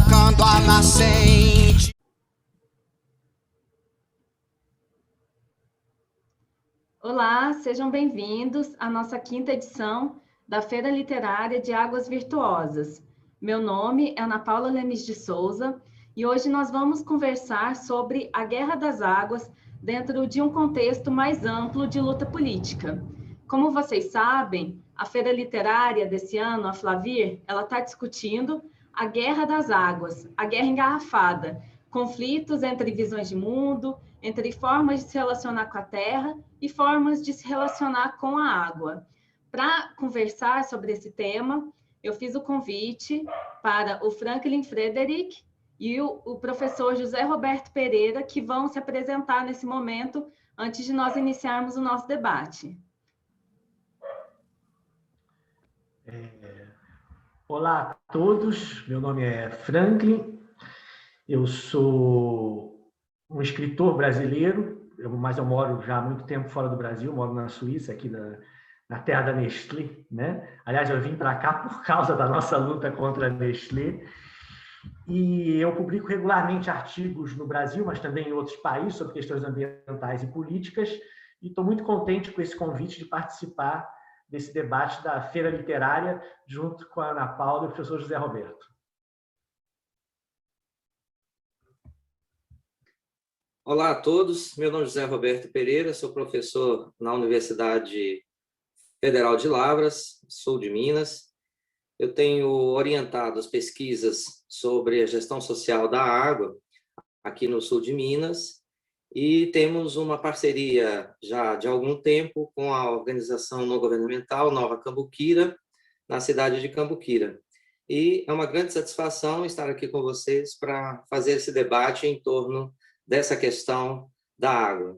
secando a nascente. Olá, sejam bem-vindos à nossa quinta edição da Feira Literária de Águas Virtuosas. Meu nome é Ana Paula Lemes de Souza e hoje nós vamos conversar sobre a Guerra das Águas dentro de um contexto mais amplo de luta política. Como vocês sabem, a Feira Literária desse ano, a Flavir, ela está discutindo a Guerra das Águas, a guerra engarrafada, conflitos entre visões de mundo, entre formas de se relacionar com a terra e formas de se relacionar com a água. Para conversar sobre esse tema, eu fiz o convite para o Franklin Frederick e o professor José Roberto Pereira, que vão se apresentar nesse momento, antes de nós iniciarmos o nosso debate. Olá a todos, meu nome é Franklin, eu sou um escritor brasileiro, mas eu moro já há muito tempo fora do Brasil, moro na Suíça, aqui na terra da Nestlé, né? Aliás, eu vim para cá por causa da nossa luta contra a Nestlé, e eu publico regularmente artigos no Brasil, mas também em outros países, sobre questões ambientais e políticas, e estou muito contente com esse convite de participar desse debate da Feira Literária, junto com a Ana Paula e o professor José Roberto. Olá a todos, meu nome é José Roberto Pereira, sou professor na Universidade Federal de Lavras, sul de Minas. Eu tenho orientado as pesquisas sobre a gestão social da água aqui no sul de Minas e temos uma parceria já de algum tempo com a organização não governamental Nova Cambuquira, na cidade de Cambuquira. E é uma grande satisfação estar aqui com vocês para fazer esse debate em torno dessa questão da água.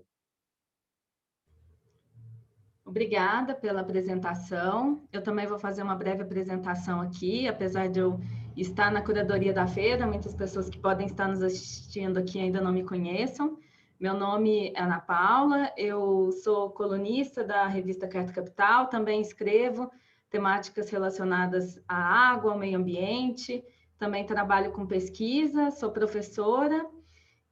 Obrigada pela apresentação. Eu também vou fazer uma breve apresentação aqui, apesar de eu estar na curadoria da feira, muitas pessoas que podem estar nos assistindo aqui ainda não me conheçam. Meu nome é Ana Paula, eu sou colunista da revista Carta Capital, também escrevo temáticas relacionadas à água, ao meio ambiente, também trabalho com pesquisa, sou professora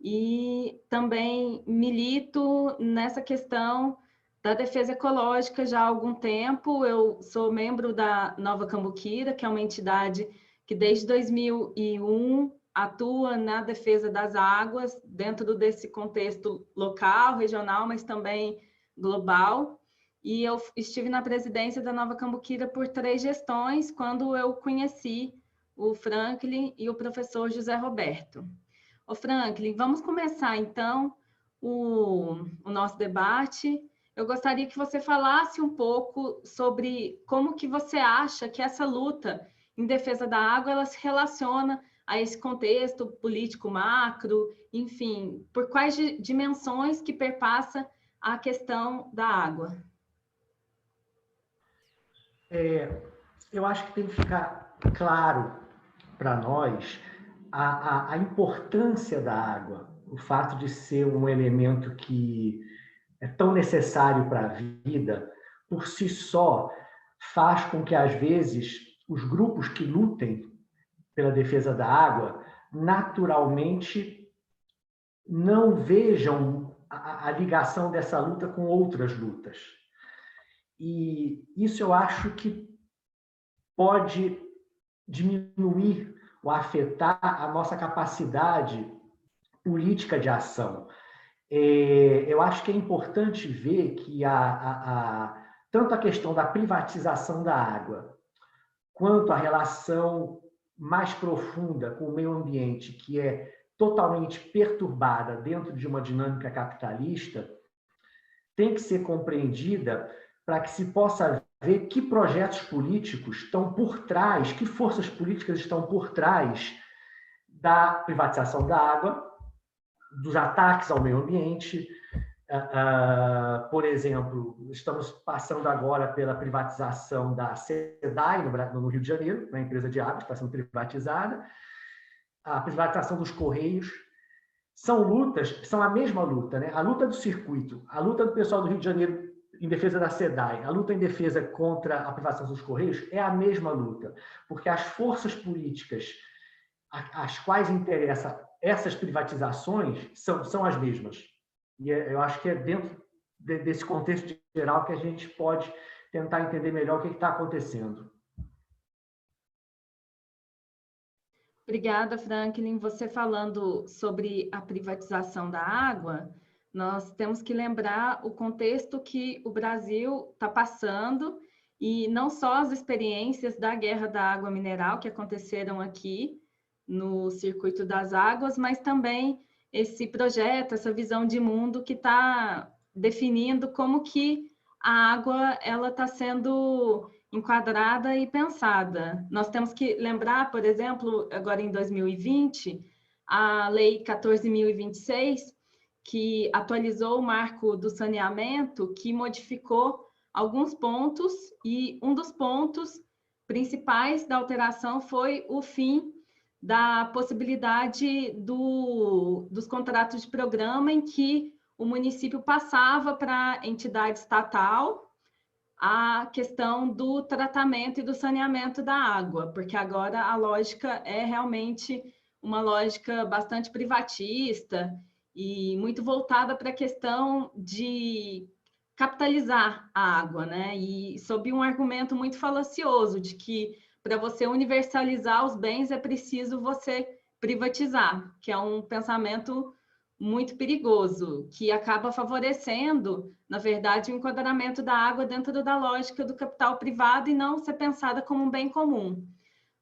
e também milito nessa questão da defesa ecológica já há algum tempo. Eu sou membro da Nova Cambuquira, que é uma entidade que desde 2001 atua na defesa das águas, dentro desse contexto local, regional, mas também global. E eu estive na presidência da Nova Cambuquira por 3 gestões, quando eu conheci o Franklin e o professor José Roberto. Ô Franklin, vamos começar então o nosso debate. Eu gostaria que você falasse um pouco sobre como que você acha que essa luta em defesa da água ela se relaciona a esse contexto político macro, enfim, por quais dimensões que perpassa a questão da água. Eu acho que tem que ficar claro para nós a importância da água, o fato de ser um elemento que é tão necessário para a vida, por si só, faz com que, às vezes, os grupos que lutem pela defesa da água, naturalmente, não vejam a ligação dessa luta com outras lutas. E isso eu acho que pode diminuir ou afetar a nossa capacidade política de ação. Eu acho que é importante ver que tanto a questão da privatização da água, quanto a relação mais profunda com o meio ambiente, que é totalmente perturbada dentro de uma dinâmica capitalista, tem que ser compreendida para que se possa ver que projetos políticos estão por trás, que forças políticas estão por trás da privatização da água, dos ataques ao meio ambiente. Por exemplo, estamos passando agora pela privatização da SEDAI no Rio de Janeiro, na empresa de água, que está sendo privatizada, a privatização dos Correios. São lutas, são a mesma luta, né? A luta do circuito, a luta do pessoal do Rio de Janeiro em defesa da SEDAI, a luta em defesa contra a privatização dos Correios é a mesma luta, porque as forças políticas às quais interessa essas privatizações são as mesmas. E eu acho que é dentro desse contexto geral que a gente pode tentar entender melhor o que está acontecendo. Obrigada, Franklin. Você falando sobre a privatização da água, nós temos que lembrar o contexto que o Brasil está passando e não só as experiências da Guerra da Água Mineral que aconteceram aqui no Circuito das Águas, mas também esse projeto, essa visão de mundo que está definindo como que a água ela está sendo enquadrada e pensada. Nós temos que lembrar, por exemplo, agora em 2020, a Lei 14.026, que atualizou o marco do saneamento, que modificou alguns pontos, e um dos pontos principais da alteração foi o fim da possibilidade dos contratos de programa em que o município passava para a entidade estatal a questão do tratamento e do saneamento da água, porque agora a lógica é realmente uma lógica bastante privatista e muito voltada para a questão de capitalizar a água, né? E sob um argumento muito falacioso de que para você universalizar os bens é preciso você privatizar, que é um pensamento muito perigoso, que acaba favorecendo, na verdade, o enquadramento da água dentro da lógica do capital privado e não ser pensada como um bem comum.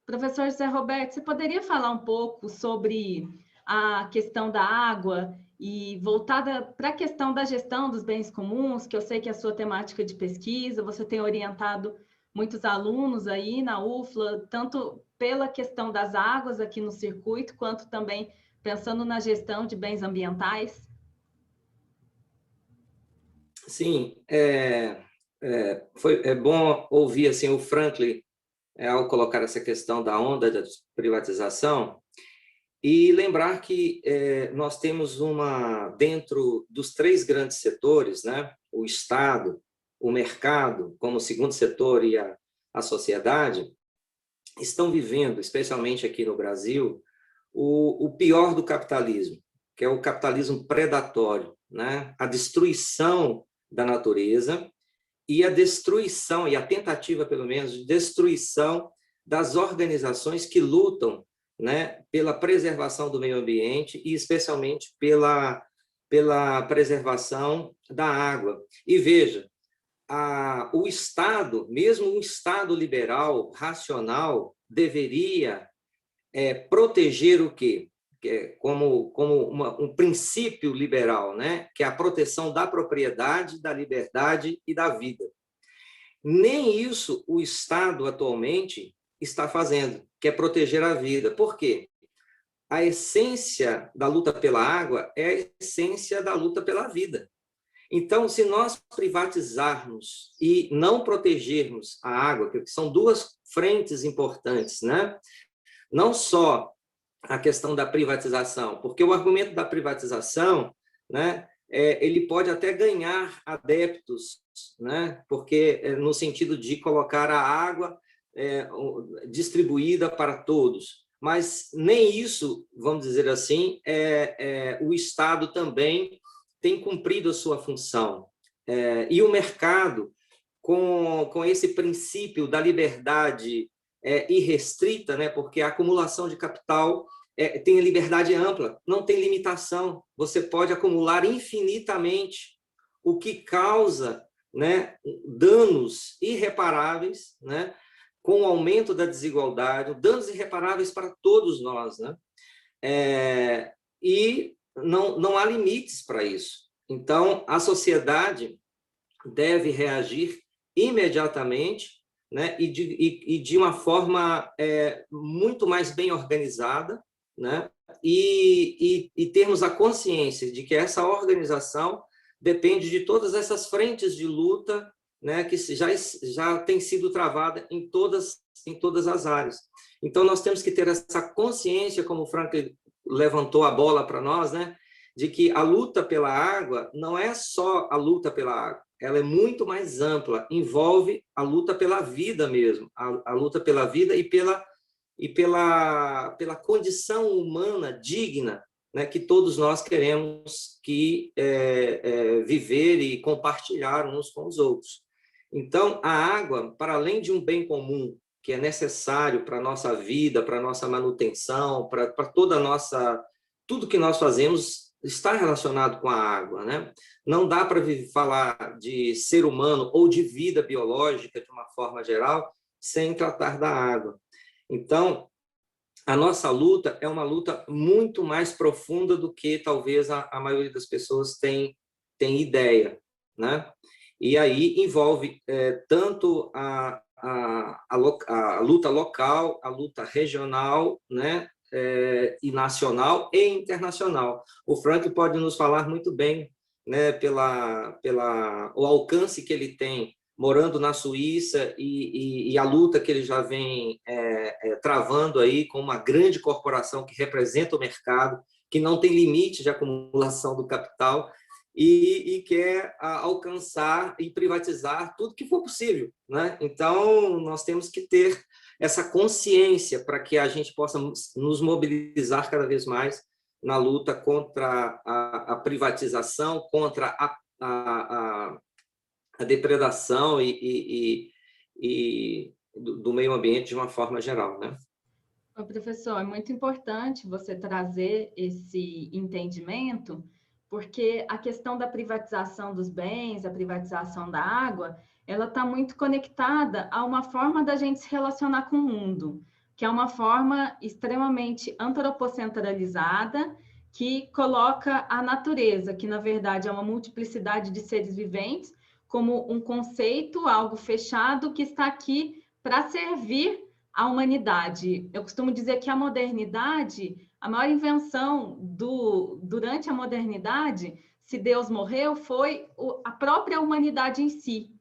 Professor José Roberto, você poderia falar um pouco sobre a questão da água e voltada para a questão da gestão dos bens comuns, que eu sei que é a sua temática de pesquisa, você tem orientado muitos alunos aí na UFLA, tanto pela questão das águas aqui no circuito, quanto também pensando na gestão de bens ambientais? Sim, é bom ouvir assim, o Franklin ao colocar essa questão da onda da privatização e lembrar que nós temos dentro dos 3 grandes setores, né, o Estado, o mercado, como segundo setor e a sociedade, estão vivendo, especialmente aqui no Brasil, o pior do capitalismo, que é o capitalismo predatório, né? A destruição da natureza e a destruição, e a tentativa, pelo menos, de destruição das organizações que lutam, né, pela preservação do meio ambiente e, especialmente, pela preservação da água. E veja, o Estado, mesmo um Estado liberal, racional, deveria proteger o quê? Como um princípio liberal, né? Que é a proteção da propriedade, da liberdade e da vida. Nem isso o Estado atualmente está fazendo, que é proteger a vida. Por quê? A essência da luta pela água é a essência da luta pela vida. Então, se nós privatizarmos e não protegermos a água, que são 2 frentes importantes, né? Não só a questão da privatização, porque o argumento da privatização, né, ele pode até ganhar adeptos, né, porque no sentido de colocar a água distribuída para todos, mas nem isso, vamos dizer assim, o Estado também tem cumprido a sua função. E o mercado, com esse princípio da liberdade irrestrita, né? Porque a acumulação de capital tem liberdade ampla, não tem limitação. Você pode acumular infinitamente, o que causa, né, danos irreparáveis, né, com o aumento da desigualdade, danos irreparáveis para todos nós, né? E não há limites para isso. Então, a sociedade deve reagir imediatamente, né, e de uma forma muito mais bem organizada, né, e termos a consciência de que essa organização depende de todas essas frentes de luta, né, que já tem sido travada em todas as áreas. Então, nós temos que ter essa consciência, como o Frank levantou a bola para nós, né, de que a luta pela água não é só a luta pela água, ela é muito mais ampla, envolve a luta pela vida mesmo, a luta pela vida e e pela condição humana digna, né, que todos nós queremos viver e compartilhar uns com os outros. Então, a água, para além de um bem comum, que é necessário para a nossa vida, para a nossa manutenção, para toda a nossa... Tudo que nós fazemos está relacionado com a água, né? Não dá para falar de ser humano ou de vida biológica, de uma forma geral, sem tratar da água. Então, a nossa luta é uma luta muito mais profunda do que talvez a maioria das pessoas tem ideia, né? E aí envolve tanto a luta local, a luta regional, né? E nacional e internacional. O Frank pode nos falar muito bem, né? O alcance que ele tem morando na Suíça e a luta que ele já vem travando aí com uma grande corporação que representa o mercado, que não tem limite de acumulação do capital e quer alcançar e privatizar tudo que for possível, né? Então, nós temos que ter essa consciência para que a gente possa nos mobilizar cada vez mais na luta contra a privatização, contra a depredação do meio ambiente de uma forma geral, né? Professor, é muito importante você trazer esse entendimento, porque a questão da privatização dos bens, a privatização da água, ela está muito conectada a uma forma da gente se relacionar com o mundo, que é uma forma extremamente antropocentralizada, que coloca a natureza, que na verdade é uma multiplicidade de seres viventes, como um conceito, algo fechado, que está aqui para servir à humanidade. Eu costumo dizer que a modernidade, a maior invenção durante a modernidade, se Deus morreu, foi a própria humanidade em si,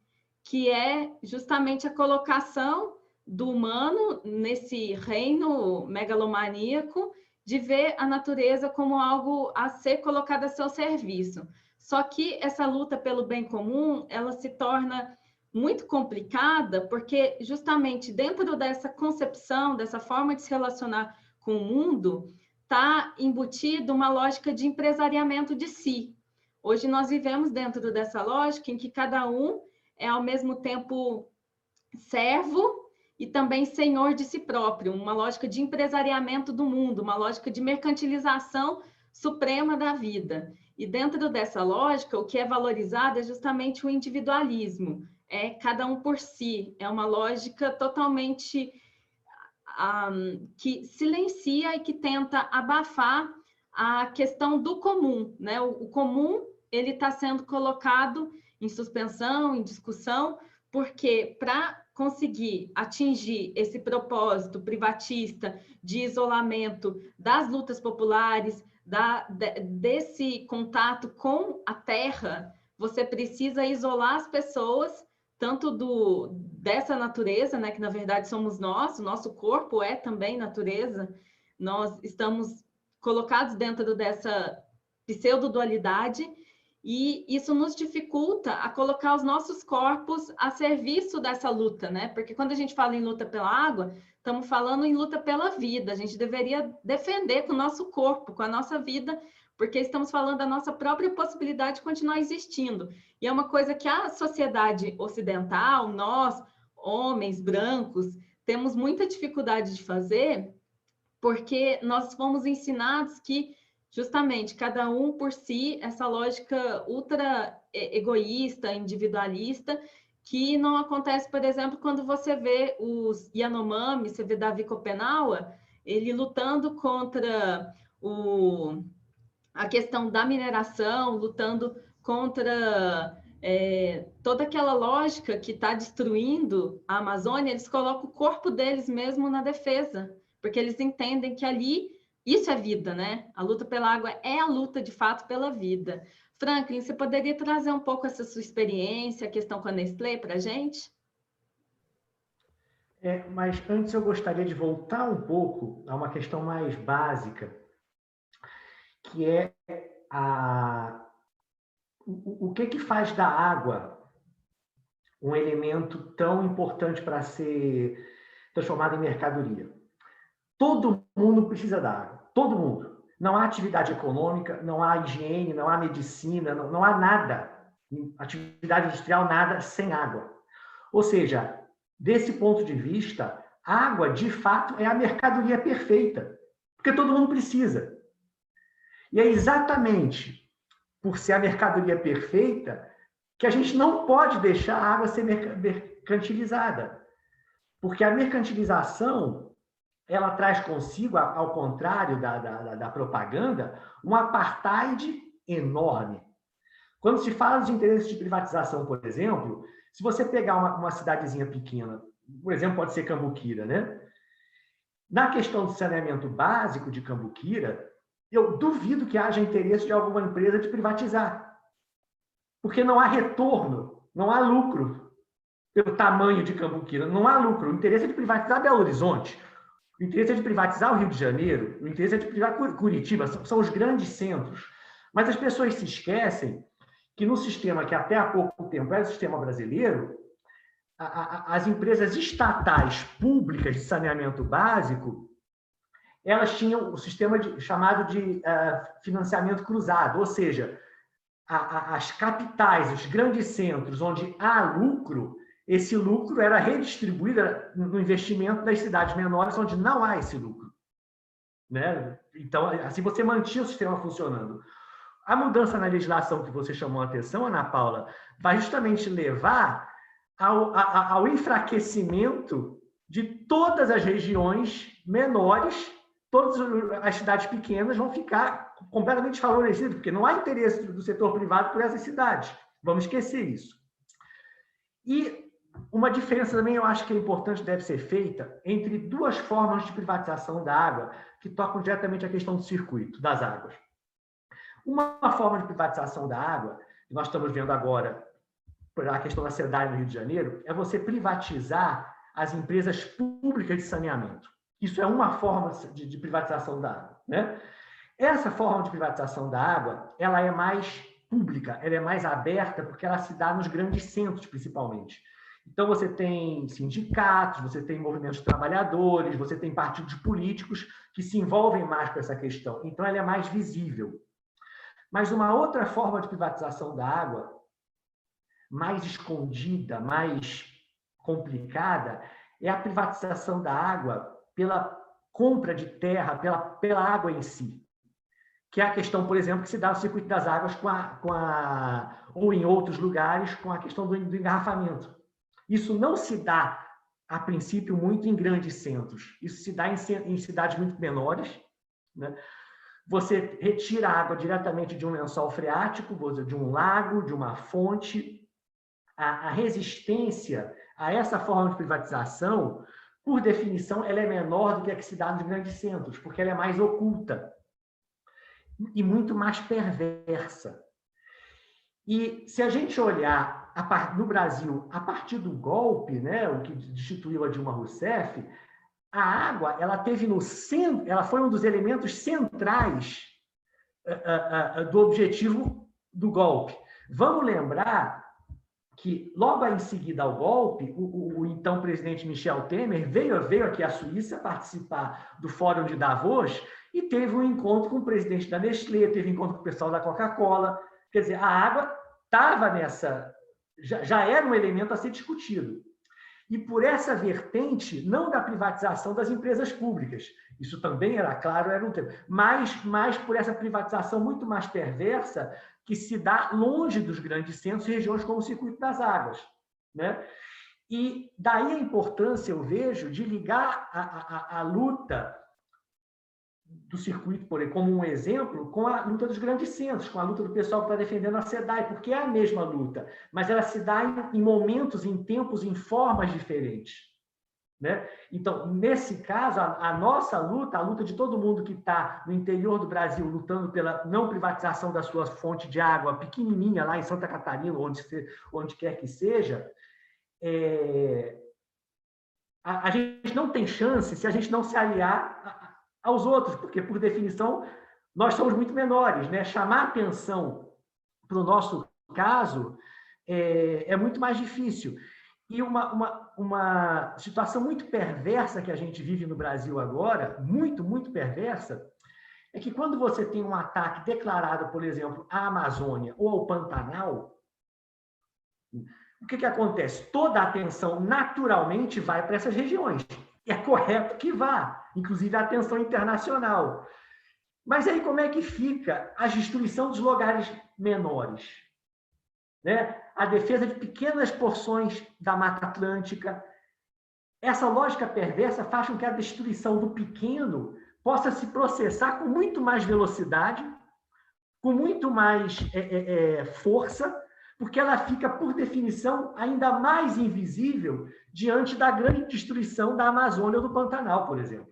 que é justamente a colocação do humano nesse reino megalomaníaco de ver a natureza como algo a ser colocado a seu serviço. Só que essa luta pelo bem comum, ela se torna muito complicada, porque justamente dentro dessa concepção, dessa forma de se relacionar com o mundo, está embutido uma lógica de empresariamento de si. Hoje nós vivemos dentro dessa lógica em que cada um é ao mesmo tempo servo e também senhor de si próprio, uma lógica de empresariamento do mundo, uma lógica de mercantilização suprema da vida. E dentro dessa lógica, o que é valorizado é justamente o individualismo, é cada um por si, é uma lógica totalmente que silencia e que tenta abafar a questão do comum, né? O comum, ele está sendo colocado em suspensão, em discussão, porque para conseguir atingir esse propósito privatista de isolamento das lutas populares, desse contato com a terra, você precisa isolar as pessoas, tanto dessa natureza, né, que na verdade somos nós, o nosso corpo é também natureza, nós estamos colocados dentro dessa pseudo-dualidade, e isso nos dificulta a colocar os nossos corpos a serviço dessa luta, né? Porque quando a gente fala em luta pela água, estamos falando em luta pela vida. A gente deveria defender com o nosso corpo, com a nossa vida, porque estamos falando da nossa própria possibilidade de continuar existindo. E é uma coisa que a sociedade ocidental, nós, homens brancos, temos muita dificuldade de fazer, porque nós fomos ensinados que justamente cada um por si, essa lógica ultra egoísta, individualista, que não acontece, por exemplo, quando você vê os Yanomami, você vê Davi Kopenawa, ele lutando contra a questão da mineração, lutando contra toda aquela lógica que está destruindo a Amazônia, eles colocam o corpo deles mesmo na defesa, porque eles entendem que ali isso é vida, né? A luta pela água é a luta, de fato, pela vida. Franklin, você poderia trazer um pouco essa sua experiência, a questão com a Nestlé para a gente? Mas antes eu gostaria de voltar um pouco a uma questão mais básica, que é o que faz da água um elemento tão importante para ser transformado em mercadoria. Todo mundo precisa da água, todo mundo. Não há atividade econômica, não há higiene, não há medicina, não há nada. Atividade industrial, nada sem água. Ou seja, desse ponto de vista, água, de fato, é a mercadoria perfeita, porque todo mundo precisa. E é exatamente por ser a mercadoria perfeita que a gente não pode deixar a água ser mercantilizada. Porque a mercantilização, ela traz consigo, ao contrário da propaganda, um apartheid enorme. Quando se fala de interesses de privatização, por exemplo, se você pegar uma cidadezinha pequena, por exemplo, pode ser Cambuquira, né? Na questão do saneamento básico de Cambuquira, eu duvido que haja interesse de alguma empresa de privatizar. Porque não há retorno, não há lucro pelo tamanho de Cambuquira, não há lucro. O interesse é de privatizar Belo Horizonte, o interesse é de privatizar o Rio de Janeiro, o interesse é de privatizar Curitiba, são os grandes centros. Mas as pessoas se esquecem que no sistema que até há pouco tempo era o sistema brasileiro, as empresas estatais públicas de saneamento básico, elas tinham o sistema chamado de financiamento cruzado, ou seja, as capitais, os grandes centros onde há lucro, esse lucro era redistribuído no investimento das cidades menores onde não há esse lucro, né? Então, assim você mantinha o sistema funcionando. A mudança na legislação que você chamou a atenção, Ana Paula, vai justamente levar ao enfraquecimento de todas as regiões menores, todas as cidades pequenas vão ficar completamente desfavorecidas, porque não há interesse do setor privado por essas cidades. Vamos esquecer isso. E uma diferença também, eu acho que é importante, deve ser feita entre duas formas de privatização da água que tocam diretamente a questão do circuito das águas. Uma forma de privatização da água, que nós estamos vendo agora, por a questão da SEDAI no Rio de Janeiro, é você privatizar as empresas públicas de saneamento. Isso é uma forma de privatização da água, né? Essa forma de privatização da água, ela é mais pública, ela é mais aberta, porque ela se dá nos grandes centros, principalmente. Então, você tem sindicatos, você tem movimentos de trabalhadores, você tem partidos políticos que se envolvem mais com essa questão. Então, ela é mais visível. Mas uma outra forma de privatização da água, mais escondida, mais complicada, é a privatização da água pela compra de terra, pela água em si. Que é a questão, por exemplo, que se dá no circuito das águas ou em outros lugares com a questão do engarrafamento. Isso não se dá, a princípio, muito em grandes centros. Isso se dá em cidades muito menores, né? Você retira a água diretamente de um lençol freático, de um lago, de uma fonte. A resistência a essa forma de privatização, por definição, ela é menor do que a que se dá nos grandes centros, porque ela é mais oculta e muito mais perversa. E se a gente olhar no Brasil, a partir do golpe, né, o que destituiu a Dilma Rousseff, a água, ela foi um dos elementos centrais do objetivo do golpe. Vamos lembrar que, logo em seguida ao golpe, o então presidente Michel Temer veio aqui à Suíça participar do Fórum de Davos e teve um encontro com o presidente da Nestlé, teve um encontro com o pessoal da Coca-Cola. Quer dizer, a água estava nessa... Já era um elemento a ser discutido. E por essa vertente, não da privatização das empresas públicas, isso também era claro, era um tema, mas por essa privatização muito mais perversa que se dá longe dos grandes centros e regiões como o Circuito das Águas, né? E daí a importância, eu vejo, de ligar a luta do circuito, por exemplo, como um exemplo, com a luta dos grandes centros, com a luta do pessoal que está defendendo a SEDAI, porque é a mesma luta, mas ela se dá em momentos, em tempos, em formas diferentes, né? Então, nesse caso, a nossa luta, a luta de todo mundo que está no interior do Brasil, lutando pela não privatização da sua fonte de água pequenininha, lá em Santa Catarina, onde quer que seja, a gente não tem chance se a gente não se aliar aos outros, porque, por definição, nós somos muito menores, né? Chamar atenção para o nosso caso é muito mais difícil. E uma situação muito perversa que a gente vive no Brasil agora, muito perversa, é que quando você tem um ataque declarado, por exemplo, à Amazônia ou ao Pantanal, o que acontece? Toda a atenção naturalmente vai para essas regiões. E é correto que vá, inclusive a atenção internacional. Mas aí como é que fica a destruição dos lugares menores? Né? A defesa de pequenas porções da Mata Atlântica. Essa lógica perversa faz com que a destruição do pequeno possa se processar com muito mais velocidade, com muito mais força, porque ela fica, por definição, ainda mais invisível diante da grande destruição da Amazônia ou do Pantanal, por exemplo.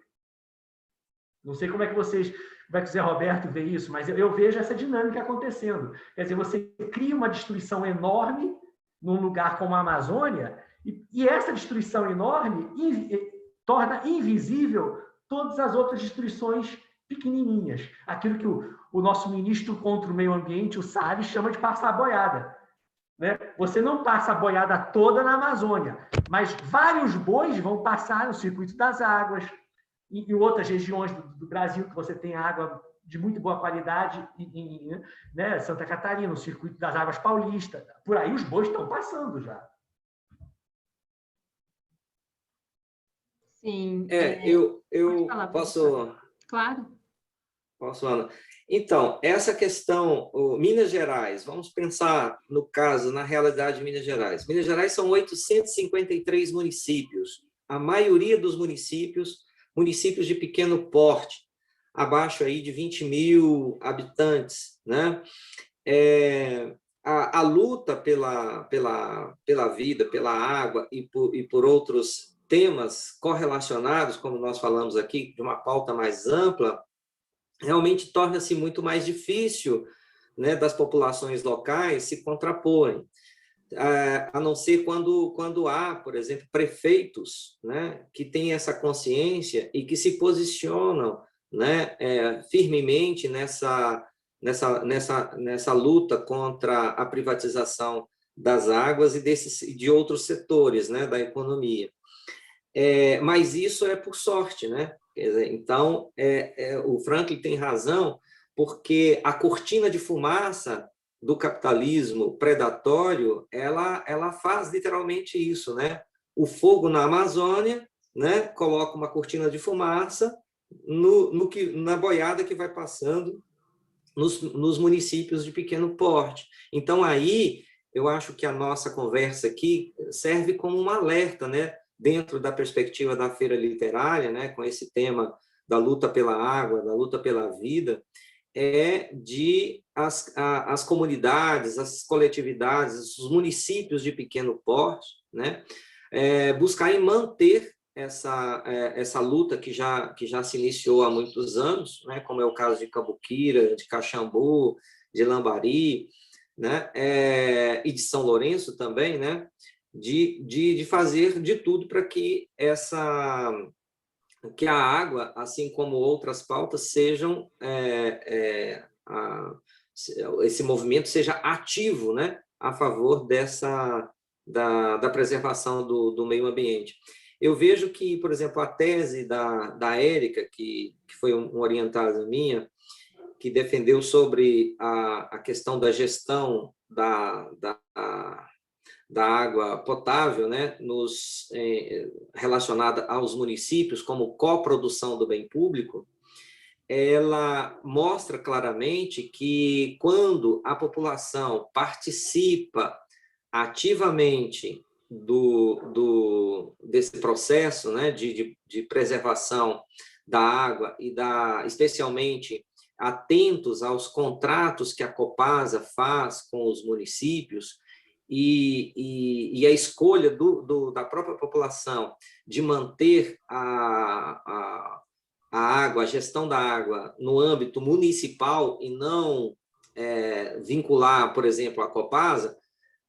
Não sei como é que o Zé Roberto vê isso, mas eu vejo essa dinâmica acontecendo. Quer dizer, você cria uma destruição enorme num lugar como a Amazônia, e essa destruição enorme torna invisível todas as outras destruições pequenininhas. Aquilo que o nosso ministro contra o meio ambiente, o Salles, chama de passar a boiada. Né? Você não passa a boiada toda na Amazônia, mas vários bois vão passar no circuito das águas, em outras regiões do Brasil que você tem água de muito boa qualidade, né? Santa Catarina, no circuito das águas paulista. Por aí os bois estão passando já. Sim. Eu Pode falar, posso... Claro. Posso, Ana? Então, essa questão, Minas Gerais, vamos pensar no caso, na realidade de Minas Gerais. Minas Gerais são 853 municípios. A maioria dos municípios de pequeno porte, abaixo aí de 20 mil habitantes, né? A luta pela vida, pela água e por outros temas correlacionados, como nós falamos aqui, de uma pauta mais ampla, realmente torna-se muito mais difícil, né, das populações locais se contraporem, a não ser quando há, por exemplo, prefeitos, né, que têm essa consciência e que se posicionam, né, firmemente nessa luta contra a privatização das águas e de outros setores, né, da economia. Mas isso é por sorte, né? Quer dizer, então, o Franklin tem razão, porque a cortina de fumaça do capitalismo predatório, ela faz literalmente isso, né? O fogo na Amazônia, né, coloca uma cortina de fumaça na boiada que vai passando nos municípios de pequeno porte. Então, aí, eu acho que a nossa conversa aqui serve como um alerta, né? Dentro da perspectiva da feira literária, né, com esse tema da luta pela água, da luta pela vida, de as comunidades, as coletividades, os municípios de pequeno porte, né, buscarem manter essa luta que já se iniciou há muitos anos, né, como é o caso de Cambuquira, de Caxambu, de Lambari, né, e de São Lourenço também, né, de fazer de tudo para que a água, assim como outras pautas, sejam esse movimento seja ativo, né, a favor da preservação do meio ambiente. Eu vejo que, por exemplo, a tese da Érica, que foi uma orientada minha, que defendeu sobre a questão da gestão da água potável, né, relacionada aos municípios como coprodução do bem público, ela mostra claramente que quando a população participa ativamente desse processo, né, de preservação da água e especialmente atentos aos contratos que a Copasa faz com os municípios, e a escolha da própria população de manter a água, a gestão da água no âmbito municipal e não vincular, por exemplo, a Copasa.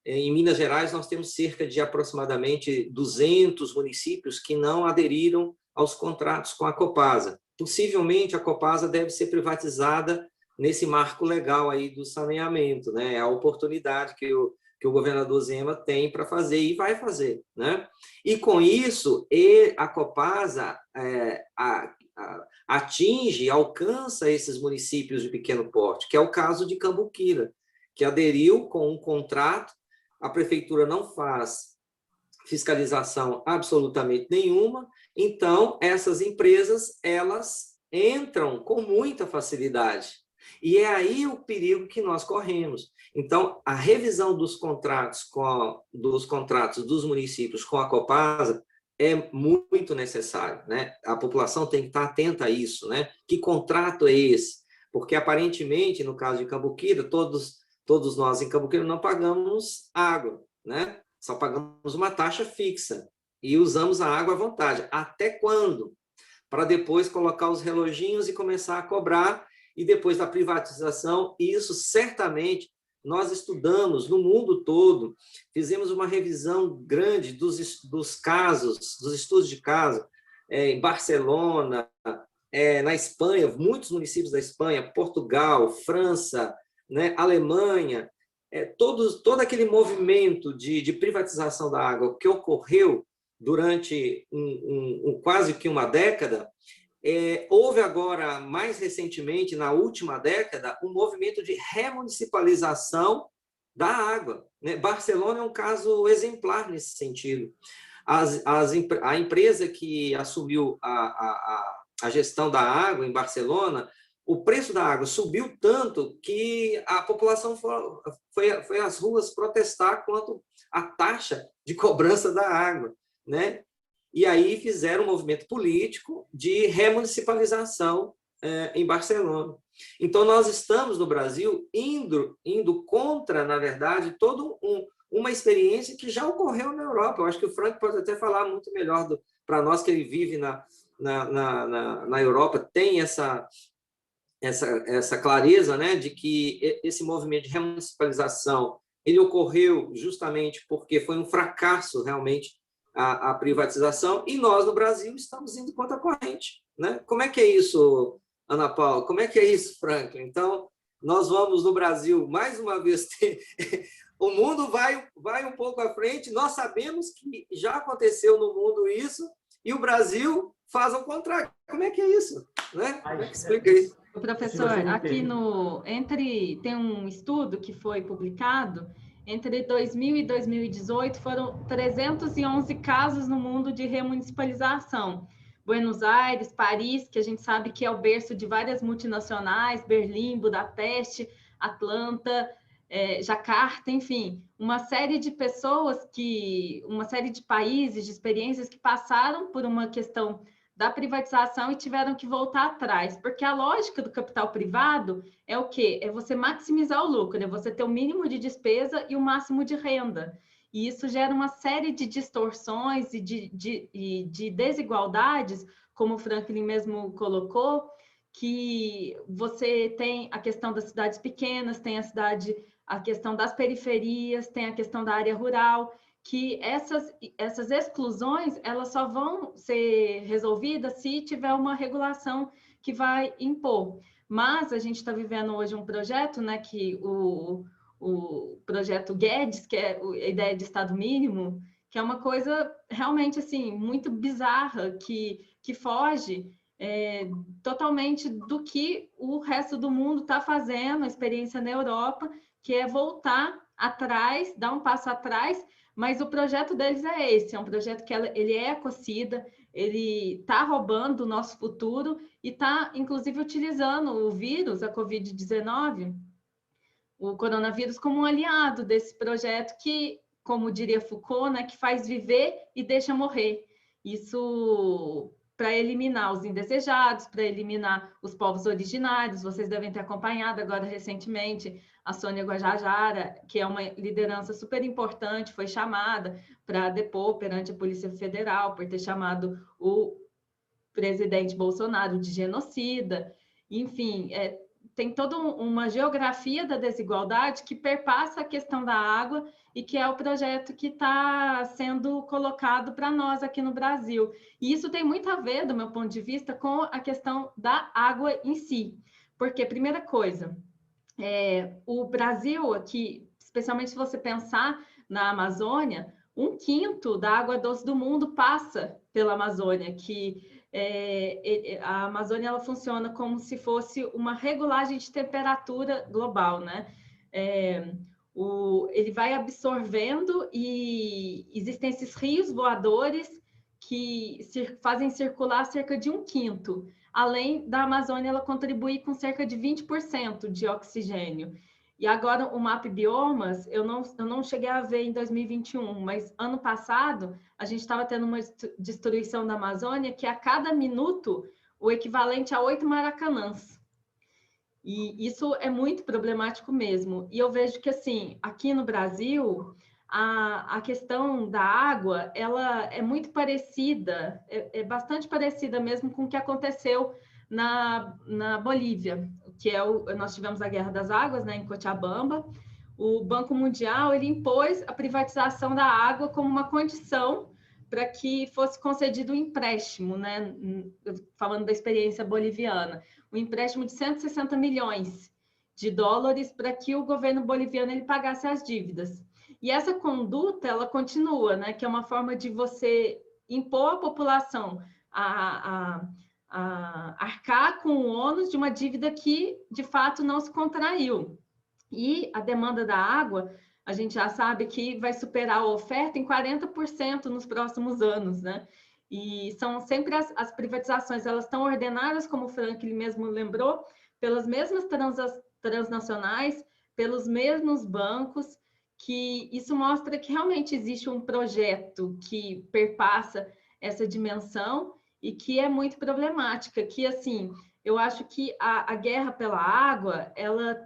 Em Minas Gerais, nós temos cerca de aproximadamente 200 municípios que não aderiram aos contratos com a Copasa. Possivelmente, a Copasa deve ser privatizada nesse marco legal aí do saneamento, né? É a oportunidade que que o governador Zema tem para fazer e vai fazer, né? E com isso, a Copasa atinge, alcança esses municípios de pequeno porte, que é o caso de Cambuquira, que aderiu com um contrato, a prefeitura não faz fiscalização absolutamente nenhuma, então essas empresas, elas entram com muita facilidade. E é aí o perigo que nós corremos. Então, a revisão dos contratos dos municípios com a Copasa é muito necessário, né? A população tem que estar atenta a isso, né? Que contrato é esse? Porque, aparentemente, no caso de Cambuquira, todos nós em Cambuquira não pagamos água, né? Só pagamos uma taxa fixa e usamos a água à vontade. Até quando? Para depois colocar os reloginhos e começar a cobrar, e depois da privatização, e isso certamente nós estudamos no mundo todo, fizemos uma revisão grande dos casos, dos estudos de caso, em Barcelona, na Espanha, muitos municípios da Espanha, Portugal, França, né, Alemanha, todo aquele movimento de privatização da água que ocorreu durante quase que uma década, houve agora, mais recentemente, na última década, um movimento de remunicipalização da água, né? Barcelona é um caso exemplar nesse sentido. A empresa que assumiu a gestão da água em Barcelona, o preço da água subiu tanto que a população foi às ruas protestar quanto à taxa de cobrança da água, né? E aí fizeram um movimento político de remunicipalização em Barcelona. Então, nós estamos, no Brasil, indo contra, na verdade, toda uma experiência que já ocorreu na Europa. Eu acho que o Frank pode até falar muito melhor para nós, que ele vive na Europa, tem essa clareza, né, de que esse movimento de remunicipalização ele ocorreu justamente porque foi um fracasso, realmente, a privatização, e nós, no Brasil, estamos indo contra a corrente, né? Como é que é isso, Ana Paula? Como é que é isso, Franklin? Então, nós vamos, no Brasil, mais uma vez, o mundo vai um pouco à frente, nós sabemos que já aconteceu no mundo isso, e o Brasil faz ao contrário. Como é que é isso? Né? Como é que explica isso? Professor, aqui tem um estudo que foi publicado. Entre 2000 e 2018, foram 311 casos no mundo de remunicipalização. Buenos Aires, Paris, que a gente sabe que é o berço de várias multinacionais, Berlim, Budapeste, Atlanta, Jacarta, enfim, uma série de pessoas uma série de países, de experiências que passaram por uma questão da privatização e tiveram que voltar atrás, porque a lógica do capital privado é o quê? É você maximizar o lucro, é você ter o mínimo de despesa e o máximo de renda. E isso gera uma série de distorções e de desigualdades, como o Franklin mesmo colocou, que você tem a questão das cidades pequenas, tem a questão das periferias, tem a questão da área rural, que essas exclusões elas só vão ser resolvidas se tiver uma regulação que vai impor. Mas a gente está vivendo hoje um projeto, né, que o projeto Guedes, que é a ideia de Estado mínimo, que é uma coisa realmente assim, muito bizarra, que foge totalmente do que o resto do mundo está fazendo, a experiência na Europa, que é voltar atrás, dar um passo atrás. Mas o projeto deles é esse, é um projeto que ele é ecocida, ele está roubando o nosso futuro e está, inclusive, utilizando o vírus, a Covid-19, o coronavírus, como um aliado desse projeto que, como diria Foucault, né, que faz viver e deixa morrer. Isso para eliminar os indesejados, para eliminar os povos originários. Vocês devem ter acompanhado agora recentemente a Sônia Guajajara, que é uma liderança super importante, foi chamada para depor perante a Polícia Federal por ter chamado o presidente Bolsonaro de genocida. Enfim, tem toda uma geografia da desigualdade que perpassa a questão da água e que é o projeto que está sendo colocado para nós aqui no Brasil. E isso tem muito a ver, do meu ponto de vista, com a questão da água em si. Porque, primeira coisa, o Brasil aqui, especialmente se você pensar na Amazônia, 1/5 da água doce do mundo passa pela Amazônia, a Amazônia ela funciona como se fosse uma regulagem de temperatura global, né? Ele vai absorvendo e existem esses rios voadores que fazem circular cerca de 1/5. Além da Amazônia, ela contribui com cerca de 20% de oxigênio. E agora, o MAP Biomas, eu não cheguei a ver em 2021, mas ano passado, a gente estava tendo uma destruição da Amazônia que a cada minuto, o equivalente a 8 maracanãs. E isso é muito problemático mesmo. E eu vejo que, assim, aqui no Brasil, a questão da água, ela é muito parecida, bastante parecida mesmo com o que aconteceu na Bolívia, que nós tivemos a Guerra das Águas, né, em Cochabamba. O Banco Mundial ele impôs a privatização da água como uma condição para que fosse concedido um empréstimo, né, falando da experiência boliviana, um empréstimo de 160 milhões de dólares para que o governo boliviano ele pagasse as dívidas. E essa conduta, ela continua, né, que é uma forma de você impor à população a arcar com o ônus de uma dívida que, de fato, não se contraiu. E a demanda da água, a gente já sabe que vai superar a oferta em 40% nos próximos anos, né? E são sempre as privatizações, elas estão ordenadas, como o Franklin mesmo lembrou, pelas mesmas transnacionais, pelos mesmos bancos, que isso mostra que realmente existe um projeto que perpassa essa dimensão e que é muito problemática, que, assim, eu acho que a guerra pela água, ela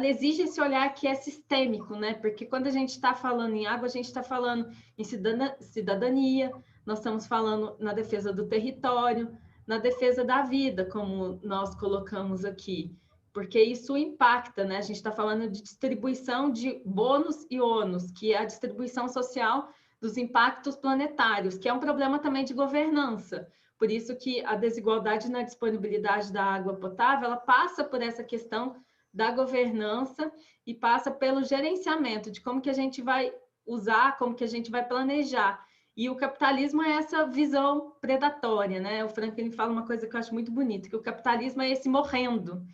exige esse olhar que é sistêmico, né? Porque quando a gente está falando em água, a gente está falando em cidadania, nós estamos falando na defesa do território, na defesa da vida, como nós colocamos aqui, porque isso impacta, né? A gente está falando de distribuição de bônus e ônus, que é a distribuição social dos impactos planetários, que é um problema também de governança. Por isso que a desigualdade na disponibilidade da água potável, ela passa por essa questão da governança e passa pelo gerenciamento de como que a gente vai usar, como que a gente vai planejar. E o capitalismo é essa visão predatória, né? O Franklin fala uma coisa que eu acho muito bonita, que o capitalismo é esse morrendo.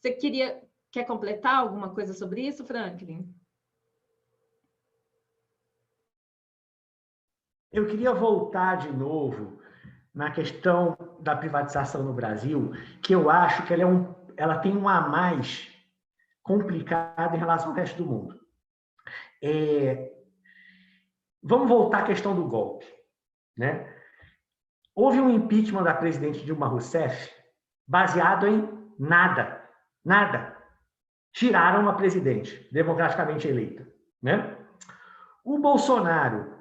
Você quer completar alguma coisa sobre isso, Franklin? Eu queria voltar de novo na questão da privatização no Brasil, que eu acho que ela tem um a mais complicado em relação ao resto do mundo. Vamos voltar à questão do golpe, né? Houve um impeachment da presidente Dilma Rousseff baseado em nada. Tiraram a presidente democraticamente eleita, né? O Bolsonaro,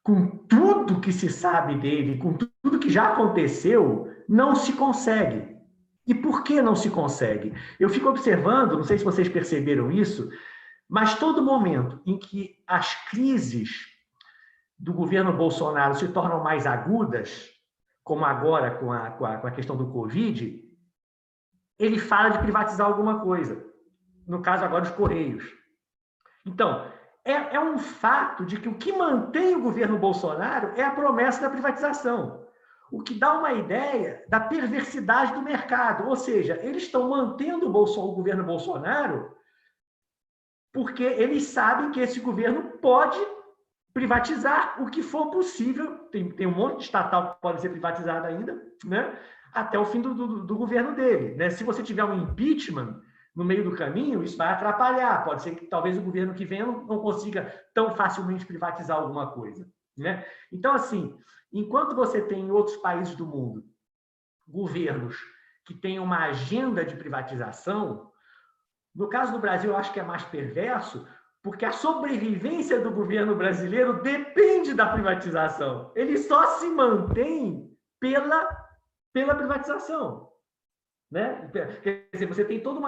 com tudo que se sabe dele, com tudo que já aconteceu, não se consegue. E por que não se consegue? Eu fico observando, não sei se vocês perceberam isso, mas todo momento em que as crises do governo Bolsonaro se tornam mais agudas, como agora com a questão do Covid, ele fala de privatizar alguma coisa. No caso agora, os Correios. Então, é um fato de que o que mantém o governo Bolsonaro é a promessa da privatização. O que dá uma ideia da perversidade do mercado. Ou seja, eles estão mantendo o governo Bolsonaro porque eles sabem que esse governo pode privatizar o que for possível. Tem um monte de estatal que pode ser privatizado ainda, né? Até o fim do governo dele, né? Se você tiver um impeachment no meio do caminho, isso vai atrapalhar. Pode ser que talvez o governo que venha não consiga tão facilmente privatizar alguma coisa, né? Então, assim, enquanto você tem em outros países do mundo governos que têm uma agenda de privatização, no caso do Brasil, eu acho que é mais perverso, porque a sobrevivência do governo brasileiro depende da privatização. Ele só se mantém pela privatização, né? Quer dizer, você tem todo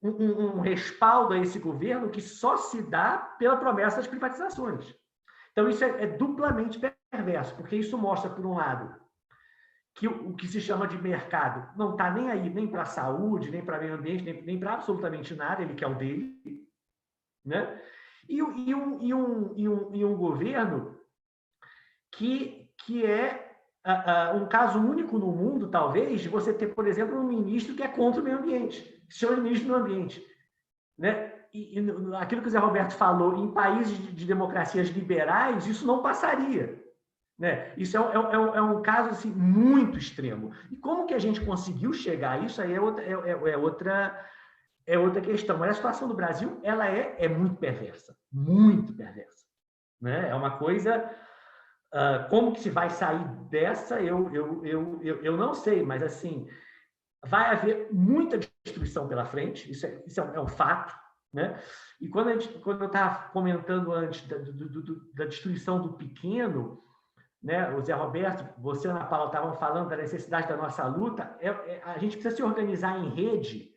um respaldo a esse governo que só se dá pela promessa das privatizações. Então, isso é duplamente perverso, porque isso mostra, por um lado, que o que se chama de mercado não está nem aí nem para a saúde, nem para o meio ambiente, nem para absolutamente nada, ele quer o dele, né? E um governo que é um caso único no mundo, talvez, de você ter, por exemplo, um ministro que é contra o meio ambiente, que se chama ministro do ambiente, né? E aquilo que o Zé Roberto falou, em países de democracias liberais, isso não passaria, né? Isso é um caso assim, muito extremo. E como que a gente conseguiu chegar a isso aí é outra questão. Mas a situação do Brasil ela é muito perversa, né? É uma coisa. Como que se vai sair dessa, eu não sei, mas assim, vai haver muita destruição pela frente, isso é um fato, né? E quando eu estava comentando antes da destruição do pequeno, né? O Zé Roberto, você e a Ana Paula estavam falando da necessidade da nossa luta, a gente precisa se organizar em rede,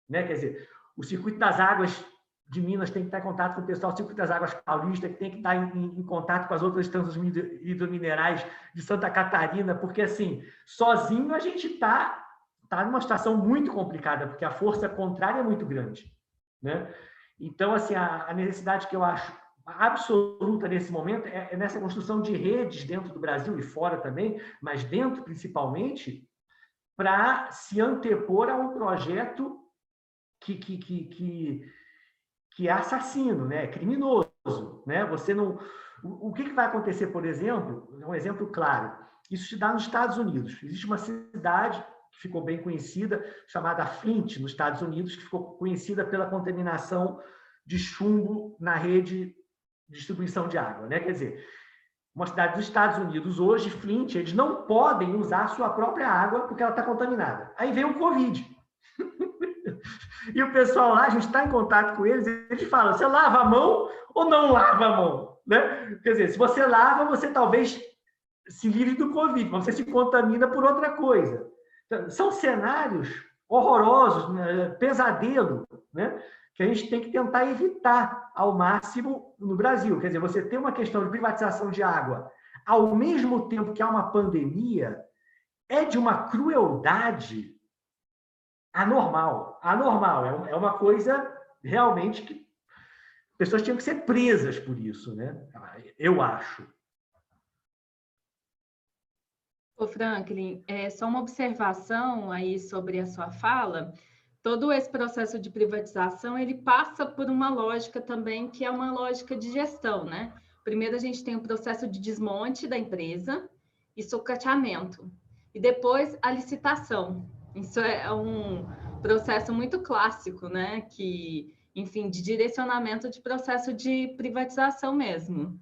né? Quer dizer, o Circuito das Águas de Minas tem que estar em contato com o pessoal do Circuito das Águas Paulista, que tem que estar em contato com as outras instâncias hidrominerais de Santa Catarina, porque, assim, sozinho a gente está numa situação muito complicada, porque a força contrária é muito grande, né? Então, assim, a necessidade que eu acho absoluta nesse momento é nessa construção de redes dentro do Brasil e fora também, mas dentro, principalmente, para se antepor a um projeto que é assassino, né? Criminoso, né? Você não. O que vai acontecer, por exemplo? Um exemplo claro. Isso se dá nos Estados Unidos. Existe uma cidade que ficou bem conhecida, chamada Flint, nos Estados Unidos, que ficou conhecida pela contaminação de chumbo na rede de distribuição de água, né? Quer dizer, uma cidade dos Estados Unidos hoje, Flint, eles não podem usar a sua própria água porque ela está contaminada. Aí vem o Covid. E o pessoal lá, a gente está em contato com eles, eles falam, você lava a mão ou não lava a mão? Né? Quer dizer, se você lava, você talvez se livre do Covid, mas você se contamina por outra coisa. Então, são cenários horrorosos, né? Pesadelo, né? Que a gente tem que tentar evitar ao máximo no Brasil. Quer dizer, você tem uma questão de privatização de água, ao mesmo tempo que há uma pandemia, é de uma crueldade anormal. É uma coisa realmente que pessoas tinham que ser presas por isso, né? Eu acho. Ô Franklin, só uma observação aí sobre a sua fala. Todo esse processo de privatização, ele passa por uma lógica também, que é uma lógica de gestão, né? Primeiro a gente tem o processo de desmonte da empresa e sucateamento. E depois a licitação. Isso é um processo muito clássico, né? Que, enfim, de direcionamento de processo de privatização mesmo.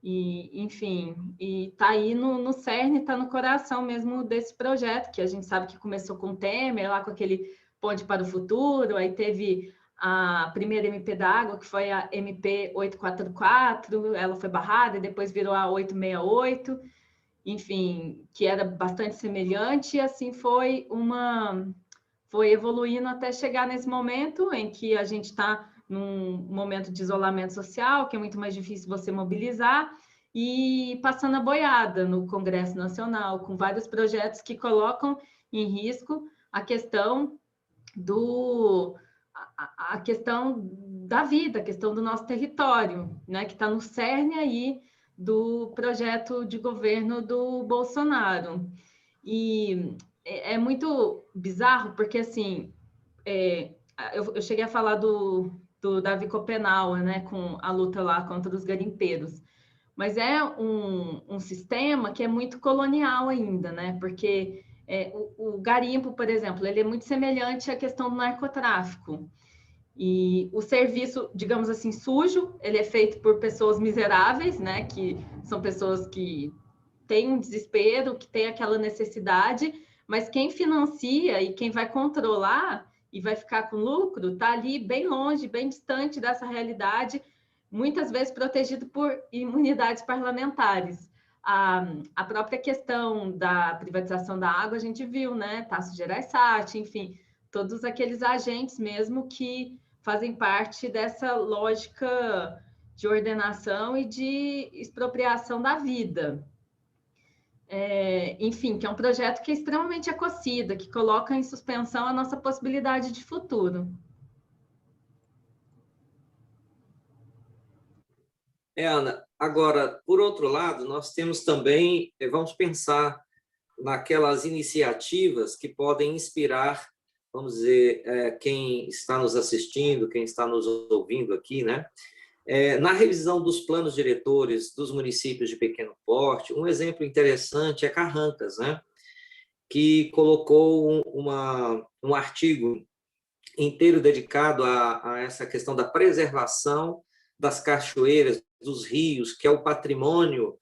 E, enfim, e tá aí no cerne, tá no coração mesmo desse projeto, que a gente sabe que começou com o Temer, lá com aquele Ponte para o Futuro, aí teve a primeira MP da água, que foi a MP 844, ela foi barrada e depois virou a 868, enfim, que era bastante semelhante, e assim foi evoluindo até chegar nesse momento em que a gente está num momento de isolamento social, que é muito mais difícil você mobilizar, e passando a boiada no Congresso Nacional, com vários projetos que colocam em risco a questão a questão da vida, a questão do nosso território, né, que está no cerne aí do projeto de governo do Bolsonaro. E é muito bizarro, porque, assim, eu cheguei a falar do Davi Copenau, né, com a luta lá contra os garimpeiros, mas é um sistema que é muito colonial ainda, né, porque o garimpo, por exemplo, ele é muito semelhante à questão do narcotráfico. E o serviço, digamos assim, sujo, ele é feito por pessoas miseráveis, né? Que são pessoas que têm um desespero, que têm aquela necessidade, mas quem financia e quem vai controlar e vai ficar com lucro está ali bem longe, bem distante dessa realidade, muitas vezes protegido por imunidades parlamentares. A própria questão da privatização da água, a gente viu, né? Tasso Gereissati, enfim, todos aqueles agentes mesmo que fazem parte dessa lógica de ordenação e de expropriação da vida. Enfim, que é um projeto que é extremamente ecocida, que coloca em suspensão a nossa possibilidade de futuro. Ana, agora, por outro lado, nós temos também, vamos pensar naquelas iniciativas que podem inspirar, vamos dizer, quem está nos assistindo, quem está nos ouvindo aqui, né? Na revisão dos planos diretores dos municípios de pequeno porte, um exemplo interessante é Carrancas, né? Que colocou um artigo inteiro dedicado a essa questão da preservação das cachoeiras, dos rios, que é o patrimônio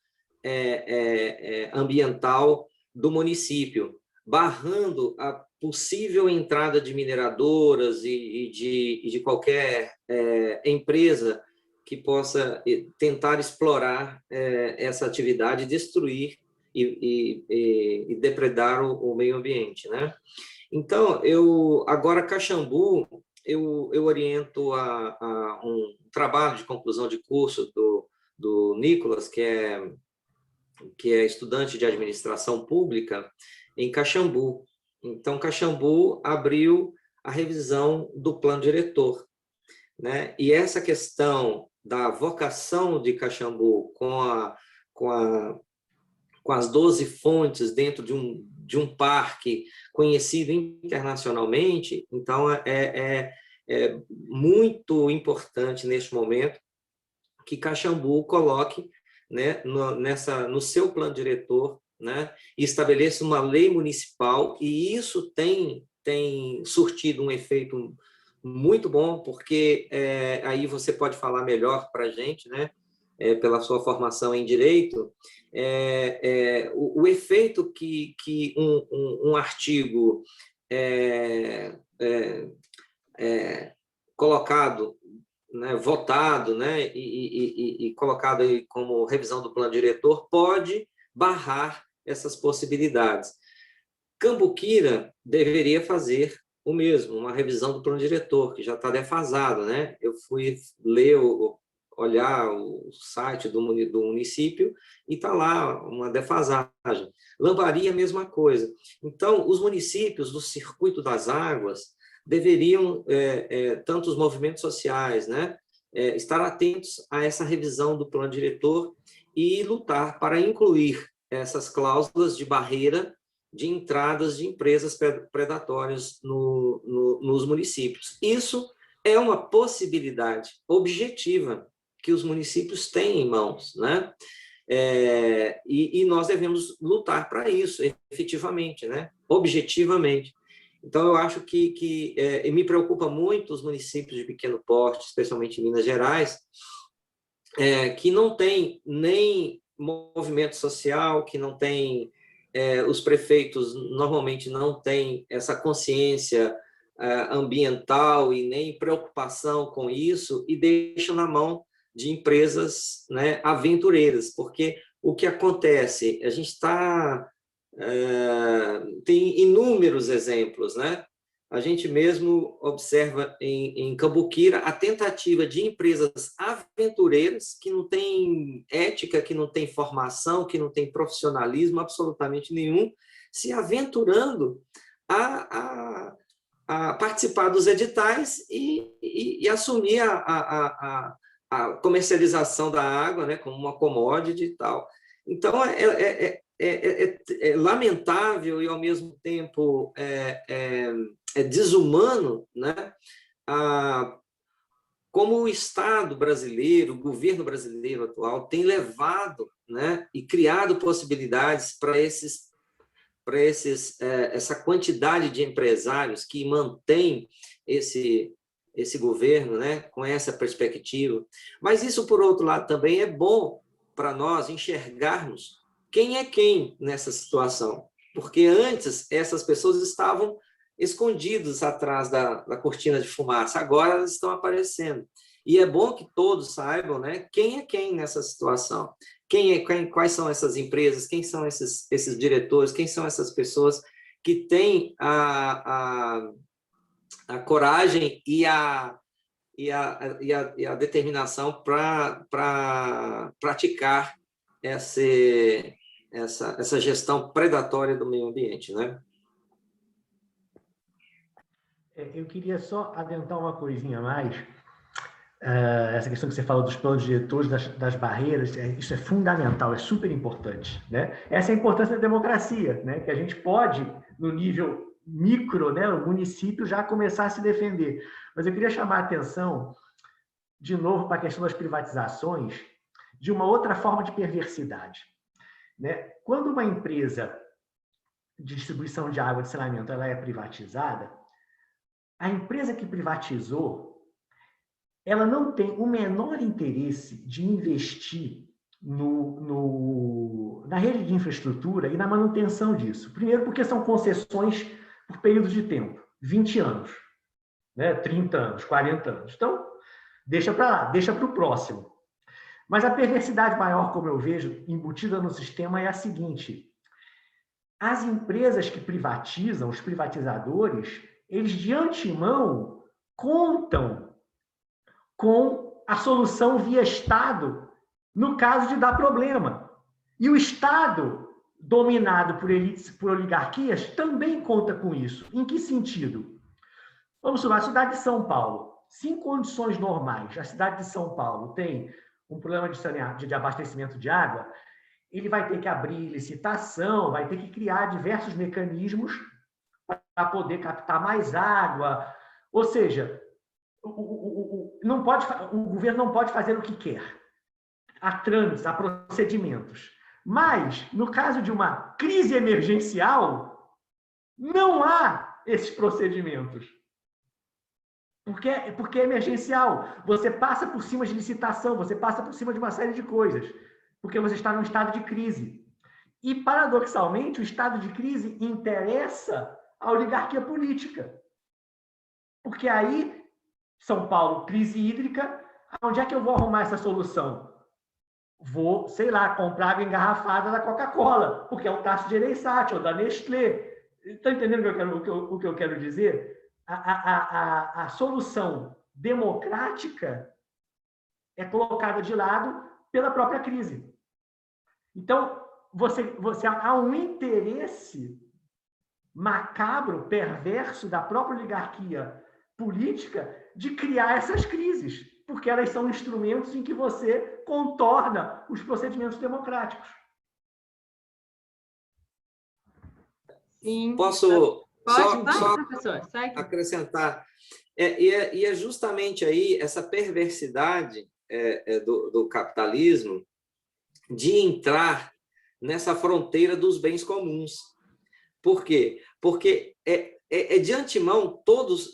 ambiental do município, barrando a possível entrada de mineradoras e de qualquer empresa que possa tentar explorar essa atividade, destruir e depredar o meio ambiente, né? Então, agora, Caxambu, eu oriento a um trabalho de conclusão de curso do Nicolas, que é estudante de administração pública, em Caxambu. Então, Caxambu abriu a revisão do plano diretor, né? E essa questão da vocação de Caxambu com as 12 fontes dentro de um parque conhecido internacionalmente, então é muito importante neste momento que Caxambu coloque, né, no seu plano diretor, né, e estabeleça uma lei municipal, e isso tem surtido um efeito muito bom, porque aí você pode falar melhor para a gente, né, pela sua formação em Direito, o efeito que um artigo colocado, né, votado, né, e colocado aí como revisão do plano diretor pode barrar essas possibilidades. Cambuquira deveria fazer o mesmo, uma revisão do plano diretor, que já está defasado, né? Eu fui olhar o site do município e está lá uma defasagem. Lambari, a mesma coisa. Então, os municípios do Circuito das Águas deveriam, tanto os movimentos sociais, né, estar atentos a essa revisão do plano diretor e lutar para incluir essas cláusulas de barreira de entradas de empresas predatórias nos municípios. Isso é uma possibilidade objetiva que os municípios têm em mãos, né? E nós devemos lutar para isso, efetivamente, né? Objetivamente. Então, eu acho que me preocupa muito os municípios de pequeno porte, especialmente em Minas Gerais, que não tem nem movimento social, que não tem... os prefeitos normalmente não têm essa consciência ambiental e nem preocupação com isso, e deixam na mão de empresas, né, aventureiras, porque o que acontece, a gente tem inúmeros exemplos, né? A gente mesmo observa em Cambuquira a tentativa de empresas aventureiras que não têm ética, que não têm formação, que não têm profissionalismo absolutamente nenhum, se aventurando a participar dos editais e assumir a comercialização da água, né, como uma commodity e tal. Então, é lamentável e, ao mesmo tempo, é desumano, né, como o Estado brasileiro, o governo brasileiro atual, tem levado, né, e criado possibilidades para essa quantidade de empresários que mantém esse governo, né, com essa perspectiva. Mas isso, por outro lado, também é bom para nós enxergarmos quem é quem nessa situação, porque antes essas pessoas estavam escondidas atrás da cortina de fumaça, agora elas estão aparecendo. E é bom que todos saibam, né, quem é quem nessa situação, quais são essas empresas, quem são esses diretores, quem são essas pessoas que têm a coragem e a determinação para praticar essa gestão predatória do meio ambiente, né? Eu queria só adentrar uma coisinha a mais. essa questão que você falou dos planos diretores, das barreiras, isso é fundamental, é super importante, né? Essa é a importância da democracia, né? Que a gente pode, no nível micro, né, o município já começar a se defender. Mas eu queria chamar a atenção, de novo, para a questão das privatizações, de uma outra forma de perversidade, né? Quando uma empresa de distribuição de água de saneamento ela é privatizada, a empresa que privatizou ela não tem o menor interesse de investir na rede de infraestrutura e na manutenção disso. Primeiro, porque são concessões por períodos de tempo, 20 anos, né? 30 anos, 40 anos. Então, deixa para lá, deixa para o próximo. Mas a perversidade maior, como eu vejo, embutida no sistema é a seguinte: as empresas que privatizam, os privatizadores, eles de antemão contam com a solução via Estado, no caso de dar problema. E o Estado, dominado por elites, por oligarquias, também conta com isso. Em que sentido? Vamos supor, a cidade de São Paulo, se em condições normais a cidade de São Paulo tem um problema de abastecimento de água, ele vai ter que abrir licitação, vai ter que criar diversos mecanismos para poder captar mais água. Ou seja, o governo não pode fazer o que quer. Há trâmites, há procedimentos. Mas, no caso de uma crise emergencial, não há esses procedimentos. Porque é emergencial. Você passa por cima de licitação, você passa por cima de uma série de coisas, porque você está num estado de crise. E, paradoxalmente, o estado de crise interessa à oligarquia política. Porque aí, São Paulo, crise hídrica, onde é que eu vou arrumar essa solução? Vou, sei lá, comprar água engarrafada da Coca-Cola, porque é o Tasso Gereissati, ou da Nestlé. Está entendendo o que eu quero dizer? A solução democrática é colocada de lado pela própria crise. Então, há um interesse macabro, perverso da própria oligarquia política de criar essas crises, porque elas são instrumentos em que você contorna os procedimentos democráticos. Sim. Posso só professor, acrescentar? E é justamente aí essa perversidade do capitalismo de entrar nessa fronteira dos bens comuns. Por quê? Porque de antemão,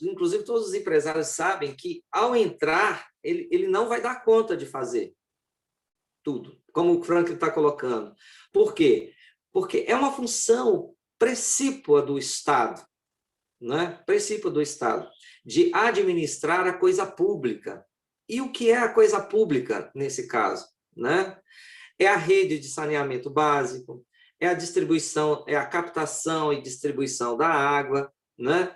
inclusive todos os empresários sabem que, ao entrar, ele não vai dar conta de fazer tudo, como o Franklin está colocando. Por quê? Porque é uma função precípua do Estado, né? Precípua do Estado, de administrar a coisa pública. E o que é a coisa pública, nesse caso? Né? É a rede de saneamento básico, é a distribuição, é a captação e distribuição da água, né?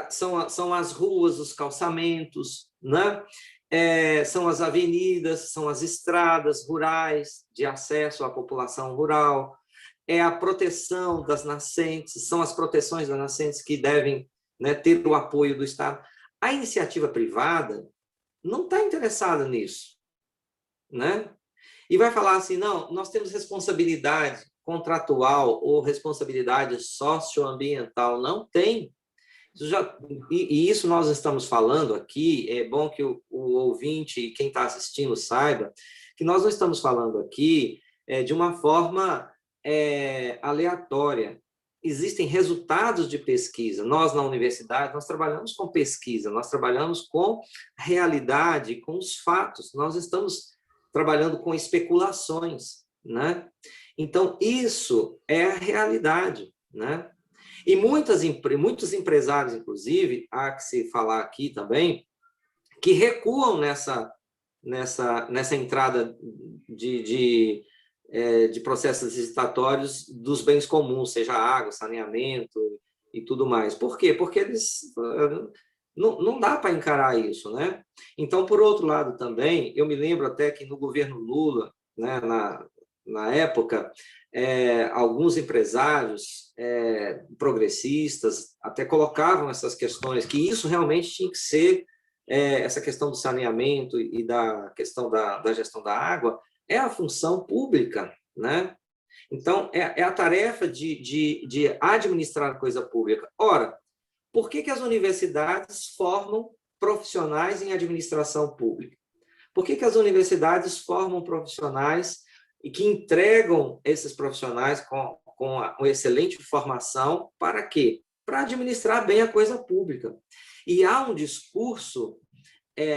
São as ruas, os calçamentos, né? São as avenidas, são as estradas rurais de acesso à população rural, é a proteção das nascentes, são as proteções das nascentes que devem, né, ter o apoio do Estado. A iniciativa privada não está interessada nisso, né? E vai falar assim, não, nós temos responsabilidade contratual ou responsabilidade socioambiental. Não tem. E isso nós estamos falando aqui, é bom que o ouvinte e quem está assistindo saiba, que nós não estamos falando aqui de uma forma aleatória. Existem resultados de pesquisa. Nós, na universidade, nós trabalhamos com pesquisa, nós trabalhamos com realidade, com os fatos. Nós estamos trabalhando com especulações, né? Então, isso é a realidade, né? E muitos empresários, inclusive, há que se falar aqui também, que recuam nessa entrada de processos licitatórios dos bens comuns, seja água, saneamento e tudo mais. Por quê? Porque eles não dá para encarar isso, né? Então, por outro lado também, eu me lembro até que no governo Lula, né, na época, alguns empresários progressistas até colocavam essas questões, que isso realmente tinha que ser essa questão do saneamento e da questão da gestão da água é a função pública, né? Então, é a tarefa de administrar a coisa pública. Ora, por que as universidades formam profissionais em administração pública? Por que as universidades formam profissionais e que entregam esses profissionais com uma excelente formação para quê? Para administrar bem a coisa pública. E há um discurso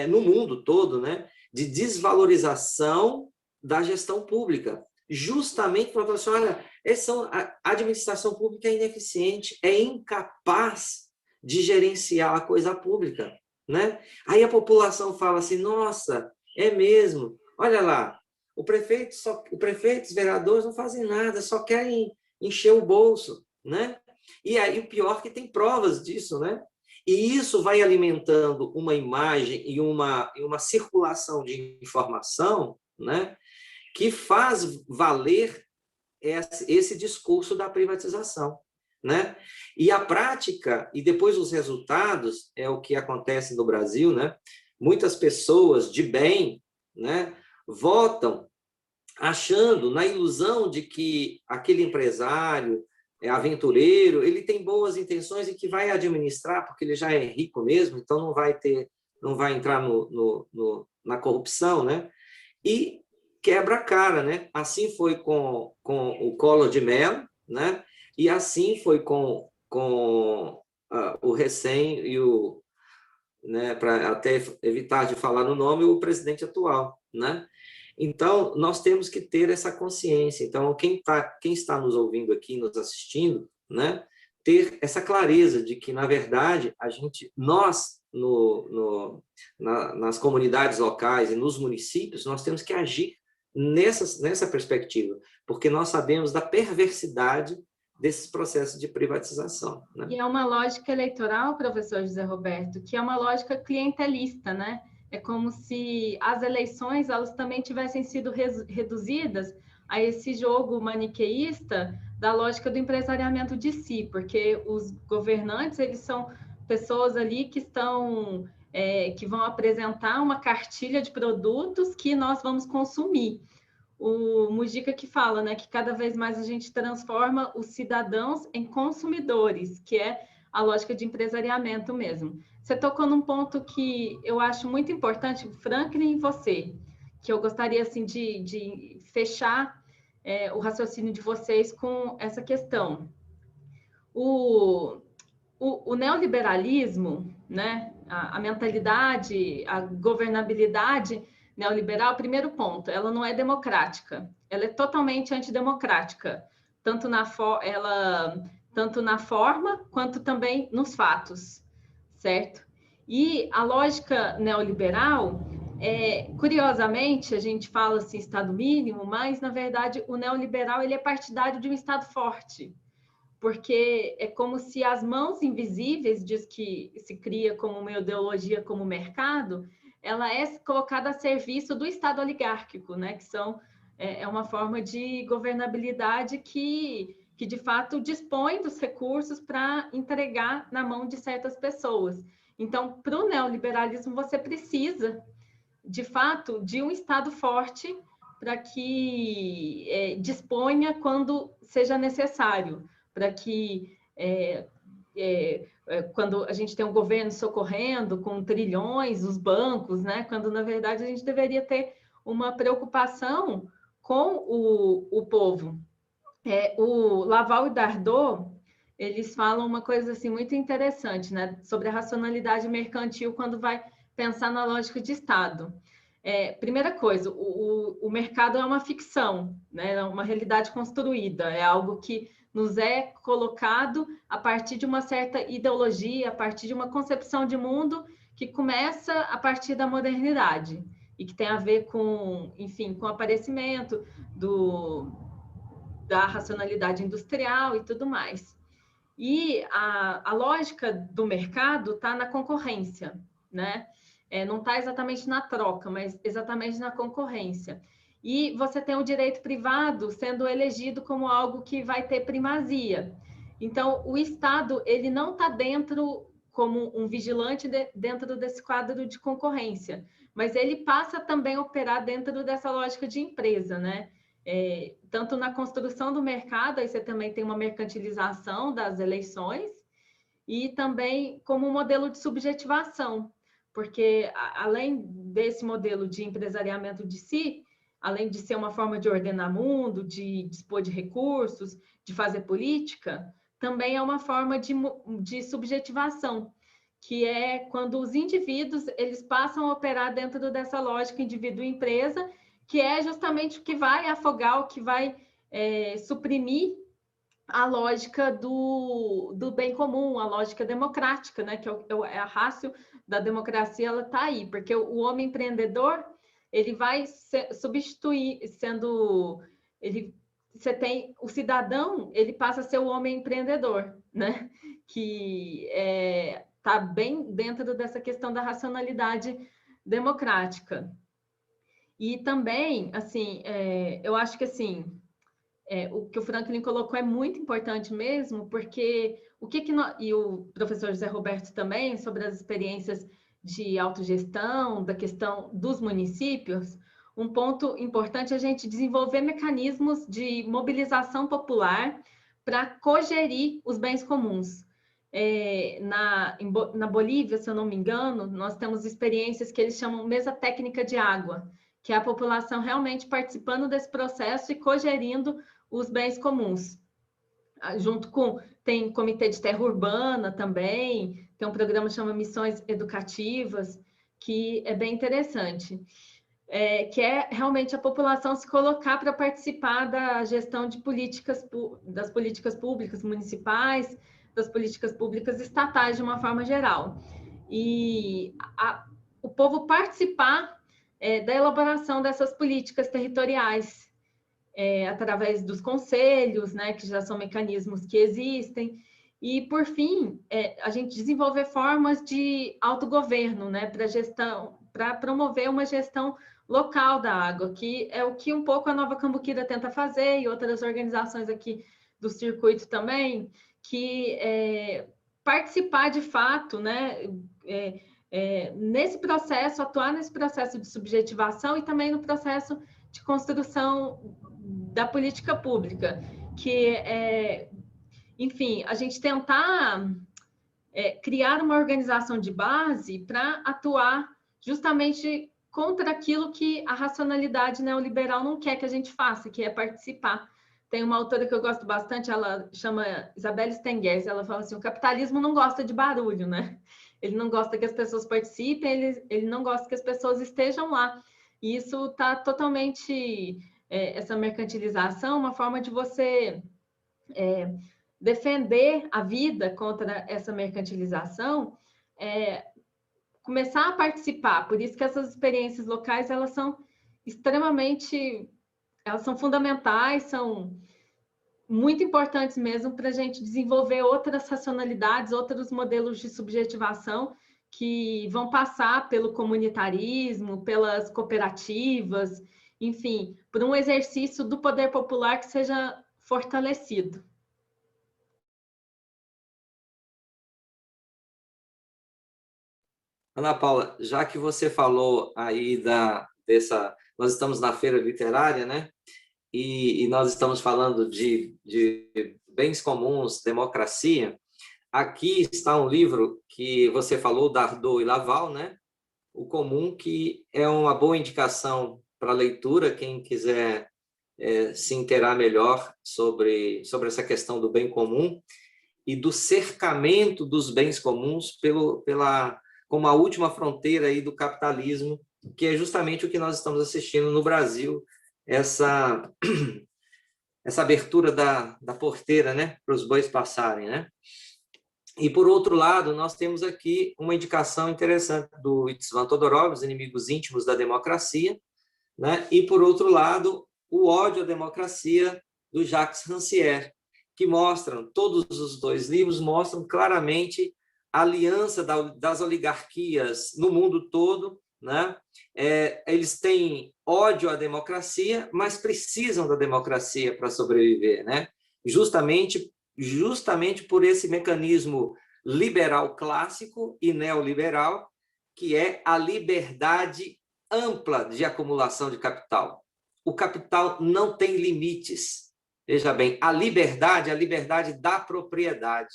no mundo todo, né, de desvalorização da gestão pública, justamente para falar assim, olha, a administração pública é ineficiente, é incapaz de gerenciar a coisa pública, né? Aí a população fala assim, nossa, é mesmo, olha lá, o prefeito, os vereadores não fazem nada, só querem encher o bolso, né? E aí o pior é que tem provas disso, né? E isso vai alimentando uma imagem e uma circulação de informação, né, que faz valer esse discurso da privatização, né? E a prática, e depois os resultados, é o que acontece no Brasil, né? Muitas pessoas de bem, né, votam achando, na ilusão de que aquele empresário, aventureiro, ele tem boas intenções e que vai administrar, porque ele já é rico mesmo, então não vai entrar na corrupção, né? E quebra a cara, né? Assim foi com o Collor de Mello, né? E assim foi com o recém e o, né, para até evitar de falar no nome, o presidente atual, né? Então, nós temos que ter essa consciência. Então, quem está nos ouvindo aqui, nos assistindo, né, ter essa clareza de que, na verdade, nós, nas comunidades locais e nos municípios, nós temos que agir nessa perspectiva, porque nós sabemos da perversidade desses processos de privatização, né? E é uma lógica eleitoral, professor José Roberto, que é uma lógica clientelista, né? É como se as eleições elas também tivessem sido reduzidas a esse jogo maniqueísta da lógica do empresariamento de si, porque os governantes eles são pessoas ali que estão que vão apresentar uma cartilha de produtos que nós vamos consumir. O Mujica que fala, né, que cada vez mais a gente transforma os cidadãos em consumidores, que é a lógica de empresariamento mesmo. Você tocou num ponto que eu acho muito importante, Franklin e você, que eu gostaria assim, de fechar o raciocínio de vocês com essa questão. O neoliberalismo, né, a mentalidade, a governabilidade neoliberal, primeiro ponto, ela não é democrática, ela é totalmente antidemocrática, tanto na forma quanto também nos fatos. Certo? E a lógica neoliberal, curiosamente, a gente fala assim, Estado mínimo, mas, na verdade, o neoliberal ele é partidário de um Estado forte, porque é como se as mãos invisíveis, diz que se cria como uma ideologia, como mercado, ela é colocada a serviço do Estado oligárquico, né? Que é uma forma de governabilidade que de fato dispõe dos recursos para entregar na mão de certas pessoas. Então, para o neoliberalismo, você precisa, de fato, de um Estado forte para que disponha quando seja necessário, para que quando a gente tem um governo socorrendo com trilhões os bancos, né? Quando, na verdade, a gente deveria ter uma preocupação com o povo. O Laval e Dardot, eles falam uma coisa assim, muito interessante, né, sobre a racionalidade mercantil quando vai pensar na lógica de Estado. Primeira coisa, o mercado é uma ficção, né, é uma realidade construída, é algo que nos é colocado a partir de uma certa ideologia, a partir de uma concepção de mundo que começa a partir da modernidade e que tem a ver com, enfim, com o aparecimento da racionalidade industrial e tudo mais. E a lógica do mercado está na concorrência, né? Não está exatamente na troca, mas exatamente na concorrência. E você tem o direito privado sendo elegido como algo que vai ter primazia. Então, o Estado ele não está dentro como um vigilante dentro desse quadro de concorrência, mas ele passa também a operar dentro dessa lógica de empresa, né? Tanto na construção do mercado, aí você também tem uma mercantilização das eleições, e também como um modelo de subjetivação, porque além desse modelo de empresariamento de si, além de ser uma forma de ordenar mundo, de dispor de recursos, de fazer política, também é uma forma de subjetivação, que é quando os indivíduos eles passam a operar dentro dessa lógica indivíduo-empresa, que é justamente o que vai afogar, o que vai suprimir a lógica do bem comum, a lógica democrática, né? Que é a ratio da democracia, ela está aí, porque o homem empreendedor, ele vai substituir, você tem o cidadão, ele passa a ser o homem empreendedor, né? Que está bem dentro dessa questão da racionalidade democrática. E também, assim, eu acho que assim, o que o Franklin colocou é muito importante mesmo, porque e o professor José Roberto também, sobre as experiências de autogestão, da questão dos municípios, um ponto importante é a gente desenvolver mecanismos de mobilização popular para cogerir os bens comuns. Na Bolívia, se eu não me engano, nós temos experiências que eles chamam mesa técnica de água, que é a população realmente participando desse processo e cogerindo os bens comuns. Tem comitê de terra urbana também, tem um programa que chama Missões Educativas, que é bem interessante, que é realmente a população se colocar para participar da gestão de das políticas públicas municipais, das políticas públicas estatais de uma forma geral. E o povo participar da elaboração dessas políticas territoriais, através dos conselhos, né, que já são mecanismos que existem, e, por fim, a gente desenvolver formas de autogoverno, né, para promover uma gestão local da água, que é o que um pouco a Nova Cambuquira tenta fazer, e outras organizações aqui do circuito também, que participar de fato, né, nesse processo, atuar nesse processo de subjetivação e também no processo de construção da política pública, que enfim, a gente tentar criar uma organização de base para atuar justamente contra aquilo que a racionalidade neoliberal não quer que a gente faça, que é participar. Tem uma autora que eu gosto bastante, ela chama Isabelle Stengers, ela fala assim, o capitalismo não gosta de barulho, né? Ele não gosta que as pessoas participem, ele não gosta que as pessoas estejam lá. E isso está totalmente, essa mercantilização, uma forma de você defender a vida contra essa mercantilização, começar a participar. Por isso que essas experiências locais, elas são fundamentais, são muito importantes mesmo para a gente desenvolver outras racionalidades, outros modelos de subjetivação que vão passar pelo comunitarismo, pelas cooperativas, enfim, por um exercício do poder popular que seja fortalecido. Ana Paula, já que você falou aí nós estamos na feira literária, né? E nós estamos falando de bens comuns, democracia. Aqui está um livro que você falou, Dardot e Laval, né? O Comum, que é uma boa indicação para leitura, quem quiser se inteirar melhor sobre essa questão do bem comum e do cercamento dos bens comuns como a última fronteira aí do capitalismo, que é justamente o que nós estamos assistindo no Brasil, essa abertura da porteira, né, para os bois passarem, né? E, por outro lado, nós temos aqui uma indicação interessante do Istvan Todorov, Os Inimigos Íntimos da Democracia, né? E, por outro lado, O Ódio à Democracia, do Jacques Rancière, que todos os dois livros mostram claramente a aliança das oligarquias no mundo todo, né? Eles têm ódio à democracia, mas precisam da democracia para sobreviver, né? Justamente por esse mecanismo liberal clássico e neoliberal, que é a liberdade ampla de acumulação de capital. O capital não tem limites. Veja bem, a liberdade da propriedade.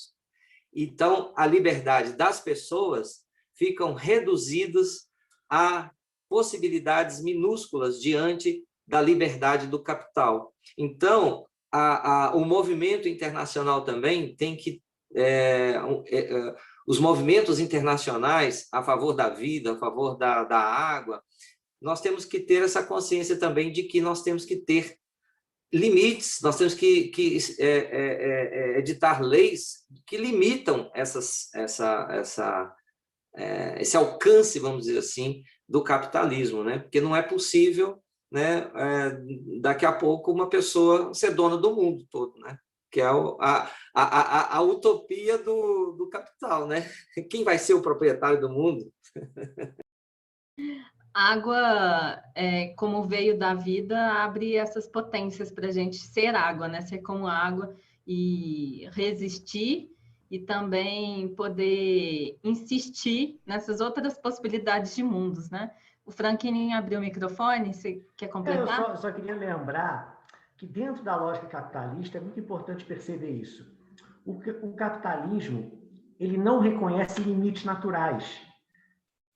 Então, a liberdade das pessoas ficam reduzidas a possibilidades minúsculas diante da liberdade do capital. Então, o movimento internacional também tem que... os movimentos internacionais a favor da vida, a favor da água, nós temos que ter essa consciência também de que nós temos que ter limites, nós temos que editar leis que limitam esse alcance, vamos dizer assim, do capitalismo, né? Porque não é possível, né, daqui a pouco uma pessoa ser dona do mundo todo, né? Que é a utopia do capital, né? Quem vai ser o proprietário do mundo? Água, como veio da vida, abre essas potências para a gente ser água, né? Ser como água e resistir e também poder insistir nessas outras possibilidades de mundos, né? O Franklin abriu o microfone, você quer completar? Eu só queria lembrar que dentro da lógica capitalista é muito importante perceber isso. O capitalismo, ele não reconhece limites naturais.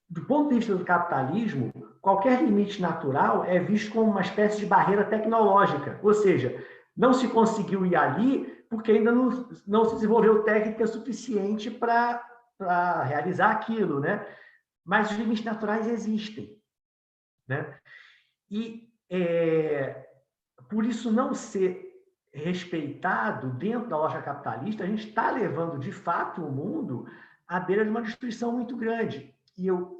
Do ponto de vista do capitalismo, qualquer limite natural é visto como uma espécie de barreira tecnológica, ou seja, não se conseguiu ir ali porque ainda não se desenvolveu técnica suficiente para realizar aquilo, né? Mas os limites naturais existem, né? E por isso não ser respeitado dentro da lógica capitalista, a gente está levando, de fato, o mundo à beira de uma destruição muito grande.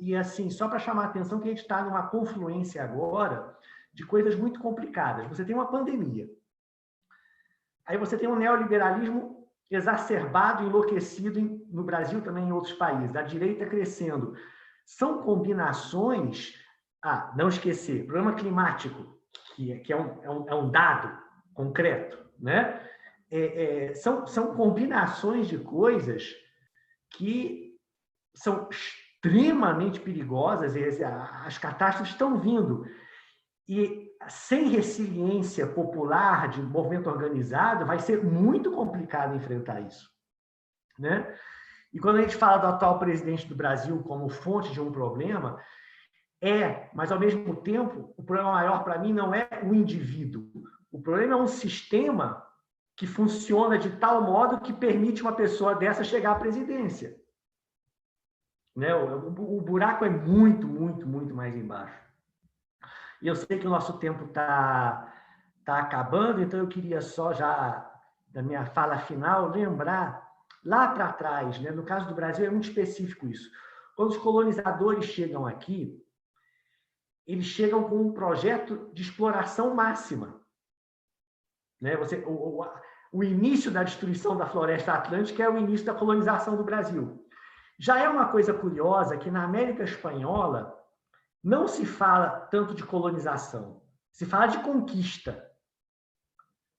E assim, só para chamar a atenção que a gente está numa confluência agora de coisas muito complicadas. Você tem uma pandemia. Aí você tem um neoliberalismo exacerbado, enlouquecido no Brasil, também em outros países, a direita crescendo. São combinações... não esquecer, problema climático, que é um dado concreto, né? São combinações de coisas que são extremamente perigosas, e as catástrofes estão vindo. E sem resiliência popular, de movimento organizado, vai ser muito complicado enfrentar isso, né? E quando a gente fala do atual presidente do Brasil como fonte de um problema, mas ao mesmo tempo, o problema maior para mim não é o indivíduo. O problema é um sistema que funciona de tal modo que permite uma pessoa dessa chegar à presidência. Né? O buraco é muito, muito, muito mais embaixo. E eu sei que o nosso tempo está acabando, então eu queria só já, da minha fala final, lembrar lá para trás, né? No caso do Brasil é muito específico isso. Quando os colonizadores chegam aqui, eles chegam com um projeto de exploração máxima. Né? O início da destruição da floresta atlântica é o início da colonização do Brasil. Já é uma coisa curiosa que na América Espanhola não se fala tanto de colonização, se fala de conquista.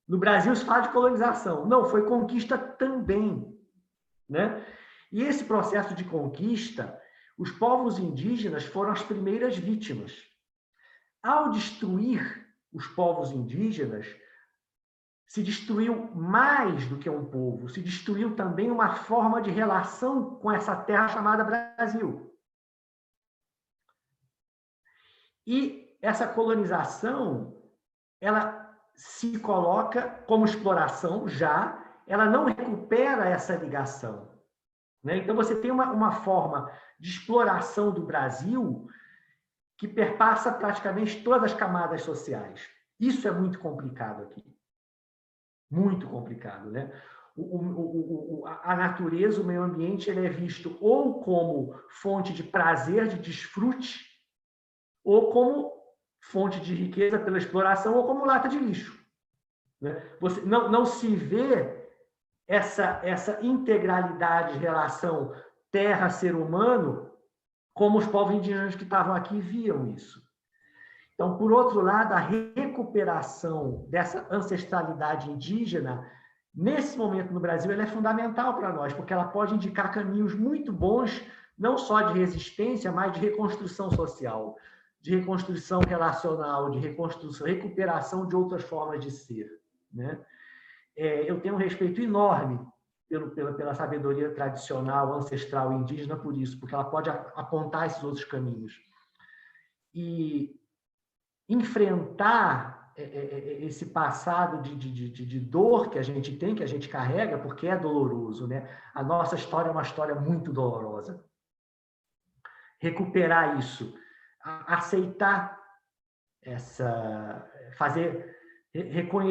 No Brasil se fala de colonização. Não, foi conquista também. Né? E esse processo de conquista, os povos indígenas foram as primeiras vítimas. Ao destruir os povos indígenas, se destruiu mais do que um povo, se destruiu também uma forma de relação com essa terra chamada Brasil. E essa colonização, ela se coloca como exploração já, ela não recupera essa ligação. Né? Então, você tem uma forma de exploração do Brasil que perpassa praticamente todas as camadas sociais. Isso é muito complicado aqui. Muito complicado, né? A natureza, o meio ambiente, ele é visto ou como fonte de prazer, de desfrute, ou como fonte de riqueza pela exploração, ou como lata de lixo. Né? Você não se vê essa integralidade de relação terra-ser humano como os povos indígenas que estavam aqui viam isso. Então, por outro lado, a recuperação dessa ancestralidade indígena nesse momento no Brasil, ela é fundamental para nós, porque ela pode indicar caminhos muito bons, não só de resistência, mas de reconstrução social, de reconstrução relacional, de reconstrução, recuperação de outras formas de ser, né? Eu tenho um respeito enorme pela sabedoria tradicional, ancestral e indígena por isso, porque ela pode apontar esses outros caminhos. E enfrentar esse passado de dor que a gente tem, que a gente carrega, porque é doloroso, né? A nossa história é uma história muito dolorosa. Recuperar isso, aceitar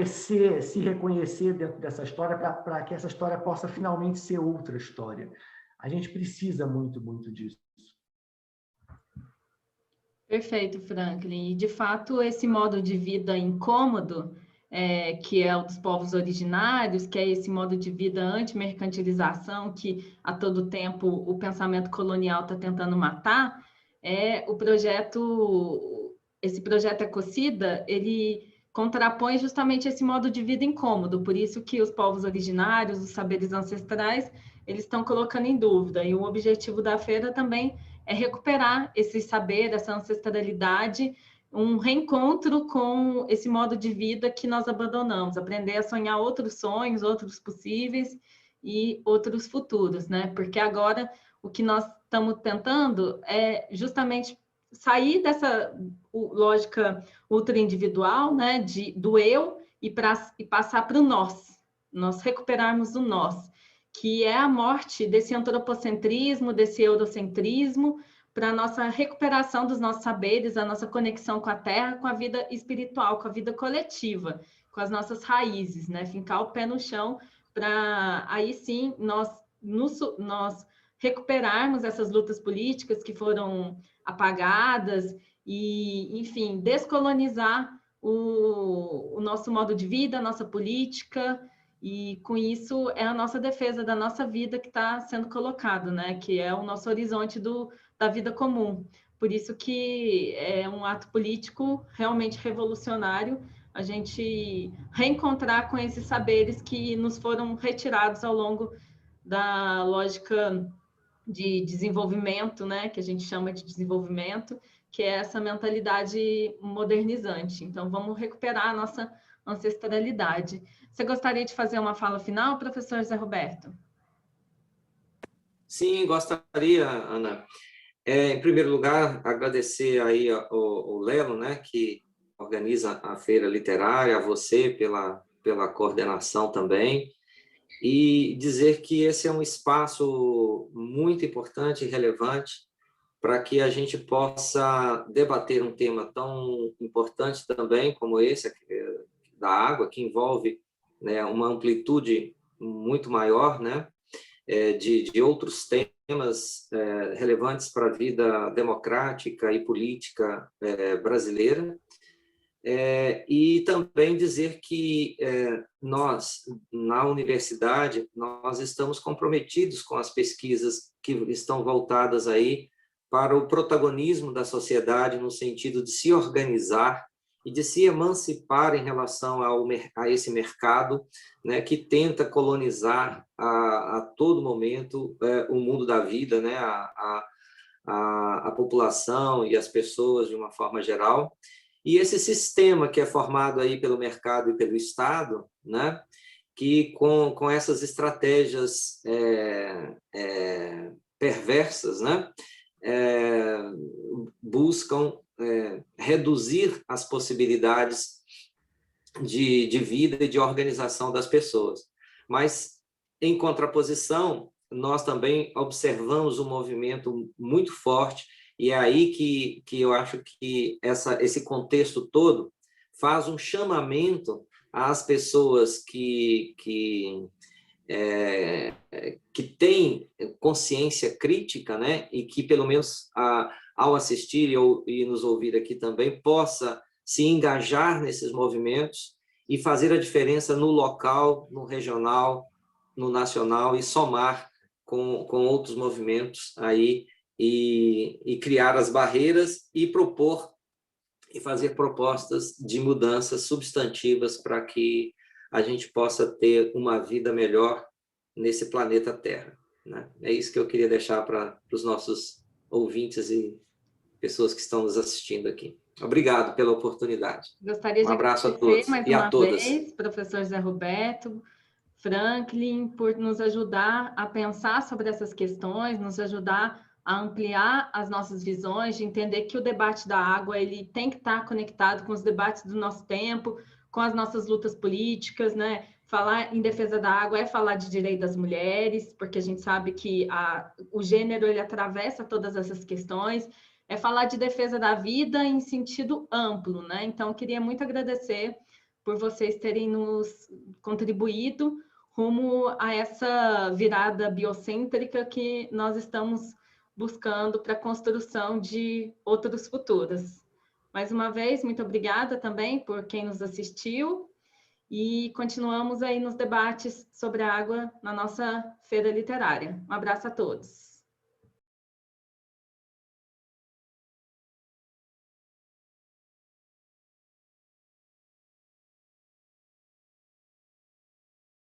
se reconhecer dentro dessa história para que essa história possa finalmente ser outra história. A gente precisa muito, muito disso. Perfeito, Franklin. E, de fato, esse modo de vida incômodo, que é o dos povos originários, que é esse modo de vida anti-mercantilização, que a todo tempo o pensamento colonial está tentando matar, esse projeto Ecocida, ele contrapõe justamente esse modo de vida incômodo, por isso que os povos originários, os saberes ancestrais, eles estão colocando em dúvida, e o objetivo da feira também é recuperar esse saber, essa ancestralidade, um reencontro com esse modo de vida que nós abandonamos, aprender a sonhar outros sonhos, outros possíveis e outros futuros, né? Porque agora o que nós estamos tentando é justamente sair dessa lógica ultra-individual, né, do eu, e passar para o nós recuperarmos o nós, que é a morte desse antropocentrismo, desse eurocentrismo, para a nossa recuperação dos nossos saberes, a nossa conexão com a Terra, com a vida espiritual, com a vida coletiva, com as nossas raízes, né? Fincar o pé no chão para aí sim nós recuperarmos essas lutas políticas que foram apagadas e, enfim, descolonizar o nosso modo de vida, a nossa política, e com isso é a nossa defesa da nossa vida que está sendo colocado, né? Que é o nosso horizonte da vida comum. Por isso que é um ato político realmente revolucionário a gente reencontrar com esses saberes que nos foram retirados ao longo da lógica de desenvolvimento, né? Que a gente chama de desenvolvimento, que é essa mentalidade modernizante. Então, vamos recuperar a nossa ancestralidade. Você gostaria de fazer uma fala final, professor Zé Roberto? Sim, gostaria, Ana. Em primeiro lugar, agradecer aí o Lelo, né, que organiza a Feira Literária, a você pela coordenação também, e dizer que esse é um espaço muito importante e relevante para que a gente possa debater um tema tão importante também como esse, da água, que envolve, né, uma amplitude muito maior, né, de outros temas relevantes para a vida democrática e política brasileira. E também dizer que nós, na universidade, nós estamos comprometidos com as pesquisas que estão voltadas aí para o protagonismo da sociedade no sentido de se organizar e de se emancipar em relação a esse mercado, né, que tenta colonizar a todo momento o mundo da vida, né, a população e as pessoas de uma forma geral. E esse sistema que é formado aí pelo mercado e pelo Estado, né, que com essas estratégias perversas, né, buscam reduzir as possibilidades de vida e de organização das pessoas. Mas, em contraposição, nós também observamos um movimento muito forte, e é aí que eu acho que esse contexto todo faz um chamamento às pessoas que têm consciência crítica, né, e que, pelo menos, ao assistir e nos ouvir aqui também, possa se engajar nesses movimentos e fazer a diferença no local, no regional, no nacional, e somar com outros movimentos aí e criar as barreiras e propor e fazer propostas de mudanças substantivas para que a gente possa ter uma vida melhor nesse planeta Terra, né? É isso que eu queria deixar para os nossos ouvintes e pessoas que estão nos assistindo aqui. Obrigado pela oportunidade. Gostaria Um de abraço a agradecer todos mais e a uma todas. vez, professor Zé Roberto, Franklin, por nos ajudar a pensar sobre essas questões, nos ajudar a ampliar as nossas visões, de entender que o debate da água ele tem que estar conectado com os debates do nosso tempo, com as nossas lutas políticas, né? Falar em defesa da água é falar de direito das mulheres, porque a gente sabe que o gênero ele atravessa todas essas questões, é falar de defesa da vida em sentido amplo, né? Então, eu queria muito agradecer por vocês terem nos contribuído rumo a essa virada biocêntrica que nós estamos buscando para a construção de outros futuros. Mais uma vez, muito obrigada também por quem nos assistiu e continuamos aí nos debates sobre a água na nossa feira literária. Um abraço a todos.